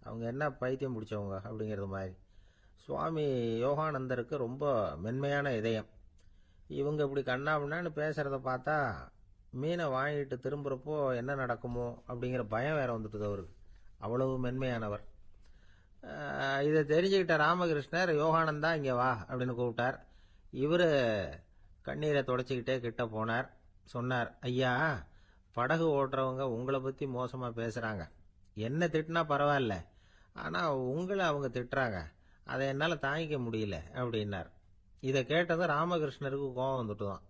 அவங்க என்ன பைத்தியம் பிடிச்சவங்க அப்படிங்கிறது மாதிரி. சுவாமி யோகானந்தருக்கு ரொம்ப மென்மையான இதயம். இவங்க இப்படி கண்ணாபின்னான்னு பேசுறத பார்த்தா மீனை வாங்கிட்டு திரும்புறப்போ என்ன நடக்குமோ அப்படிங்கிற பயம் வேற வந்துட்டுது அவருக்கு. அவ்வளவு மென்மையானவர். இதை தெரிஞ்சுக்கிட்ட ராமகிருஷ்ணர், யோகானந்தா இங்கே வா அப்படின்னு கூப்பிட்டார். இவர் கண்ணீரை தொடச்சிக்கிட்டே கிட்ட போனார். சொன்னார், ஐயா, படகு ஓட்டுறவங்க உங்களை பற்றி மோசமாக பேசுகிறாங்க. என்ன திட்டினா பரவாயில்ல, ஆனால் உங்களை அவங்க திட்டுறாங்க, அதை என்னால் தாங்கிக்க முடியல அப்படின்னார். இதை கேட்டதும் ராமகிருஷ்ணருக்கு கோபம் வந்துட்டுதான்.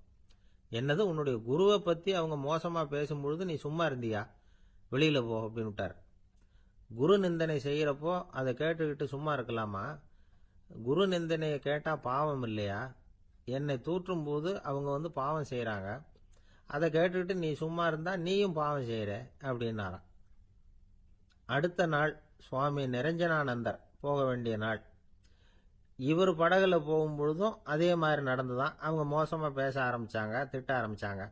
என்னது, உன்னுடைய குருவை பற்றி அவங்க மோசமாக பேசும்பொழுது நீ சும்மா இருந்தியா, வெளியில் போ அப்படின்னு விட்டார். குரு நிந்தனை செய்கிறப்போ அதை கேட்டுக்கிட்டு சும்மா இருக்கலாமா? குரு நிந்தனையை கேட்டால் பாவம் இல்லையா? என்னை தூற்றும் போது அவங்க வந்து பாவம் செய்கிறாங்க, அதை கேட்டுக்கிட்டு நீ சும்மா இருந்தா நீயும் பாவம் செய்கிற அப்படின்னாராம். அடுத்த நாள் சுவாமி நிரஞ்சனானந்தர் போக வேண்டிய நாள். இவர் படகுல போகும்பொழுதும் அதே மாதிரி நடந்துதான். அவங்க மோசமாக பேச ஆரம்பிச்சாங்க, திட்ட ஆரம்பிச்சாங்க.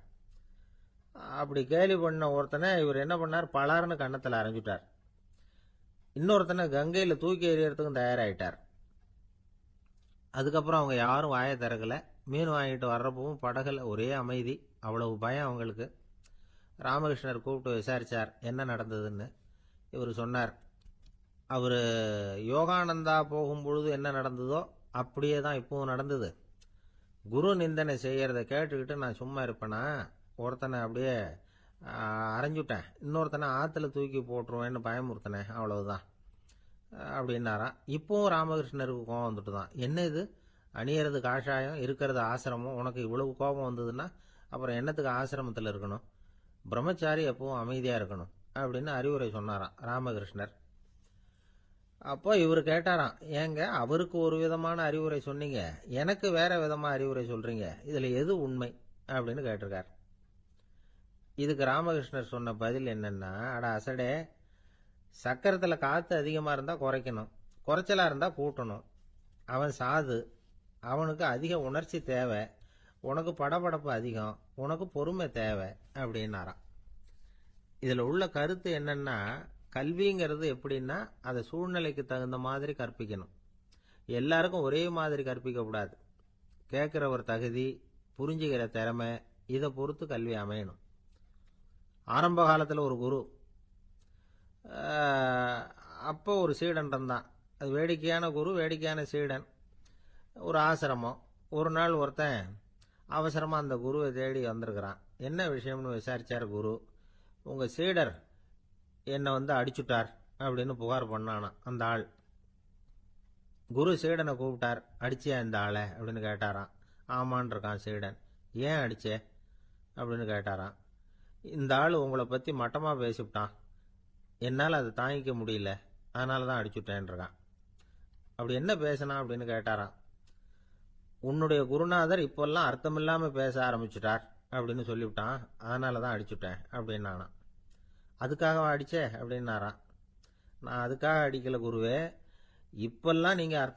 அப்படி கேலி பண்ண ஒருத்தனை இவர் என்ன பண்ணார், பலார்னு கன்னத்தில் அரைஞ்சுட்டார். இன்னொருத்தனை கங்கையில் தூக்கி எறியறதுக்கும் தயாராகிட்டார். அதுக்கப்புறம் அவங்க யாரும் வாயை திறக்கல. மீன் வாங்கிட்டு வர்றப்பவும் படகுல ஒரே அமைதி. அவ்வளவு பயம் அவங்களுக்கு. ராமகிருஷ்ணர் கூப்பிட்டு விசாரிச்சார் என்ன நடந்ததுன்னு. இவர் சொன்னார், அவர் யோகானந்தா போகும்பொழுது என்ன நடந்ததோ அப்படியே தான் இப்பவும் நடந்தது. குரு நிந்தனை செய்யறத கேட்டுக்கிட்டு நான் சும்மா இருப்பேனா? ஒருத்தனை அப்படியே அரைஞ்சுட்டேன், இன்னொருத்தனை ஆற்றுல தூக்கி போட்டுருவேன்னு பயமுறுத்தினேன், அவ்வளவுதான் அப்படின்னாராம். இப்பவும் ராமகிருஷ்ணருக்கு கோபம் வந்துட்டு தான். என்ன இது, அணியறது காஷாயம், இருக்கிறது ஆசிரமம், உனக்கு இவ்வளவு கோபம் வந்ததுன்னா அப்புறம் என்னத்துக்கு ஆசிரமத்தில் இருக்கணும்? பிரம்மச்சாரி எப்பவும் அமைதியாக இருக்கணும் அப்படின்னு அறிவுரை சொன்னாராம் ராமகிருஷ்ணர். அப்போ இவர் கேட்டாராம், ஏங்க அவருக்கு ஒரு விதமான அறிவுரை சொன்னீங்க, எனக்கு வேற விதமா அறிவுரை சொல்றீங்க, இதுல எது உண்மை அப்படின்னு கேட்டிருக்கார். இதுக்கு ராமகிருஷ்ணர் சொன்ன பதில் என்னன்னா, அட அசடே, சக்கரத்தில் காற்று அதிகமாக இருந்தால் குறைக்கணும், குறைச்சலாக இருந்தால் கூட்டணும். அவன் சாது, அவனுக்கு அதிக உணர்ச்சி தேவை, உனக்கு படபடப்பு அதிகம், உனக்கு பொறுமை தேவை அப்படின்னாராம். இதில் உள்ள கருத்து என்னன்னா, கல்விங்கிறது எப்படின்னா அதை சூழ்நிலைக்கு தகுந்த மாதிரி கற்பிக்கணும். எல்லாருக்கும் ஒரே மாதிரி கற்பிக்கக்கூடாது. கேட்குறவர் தகுதி, புரிஞ்சுக்கிற திறமை, இதை பொறுத்து கல்வி அமையணும். ஆரம்ப காலத்தில் ஒரு குரு, அப்போ ஒரு சீடன் இருந்தான். அது வேடிக்கையான குரு, வேடிக்கையான சீடன். ஒரு ஆசிரமம். ஒரு நாள் ஒருத்தன் அவசரமாக அந்த குருவை தேடி வந்திருக்கிறான். என்ன விஷயம்னு விசாரிச்சார் குரு. உங்கள் சீடர் என்னை அடிச்சுட்டார் அப்படின்னு புகார் பண்ணானா அந்த ஆள். குரு சீடனை கூப்பிட்டார். அடிச்சியா இந்த ஆளை அப்படின்னு கேட்டாராம். ஆமான் இருக்கான் சீடன். ஏன் அடிச்சே அப்படின்னு கேட்டாராம். இந்த ஆள் உங்களை பற்றி மட்டமாக பேசிவிட்டான், என்னால் அதை தாங்கிக்க முடியல, அதனால தான் அடிச்சுட்டேன் இருக்கான். அப்படி என்ன பேசினா அப்படின்னு கேட்டாராம். உன்னுடைய குருநாதர் இப்பெல்லாம் அர்த்தமில்லாமல் பேச ஆரம்பிச்சுட்டார் அப்படின்னு சொல்லிவிட்டான், அதனால தான் அடிச்சுட்டேன் அப்படின்னானா. அதுக்காக அடிச்சே அப்படின்னாராம். நான் அதுக்காக அடிக்கல குருவே, இப்பெல்லாம் நீங்கள் அர்த்தம்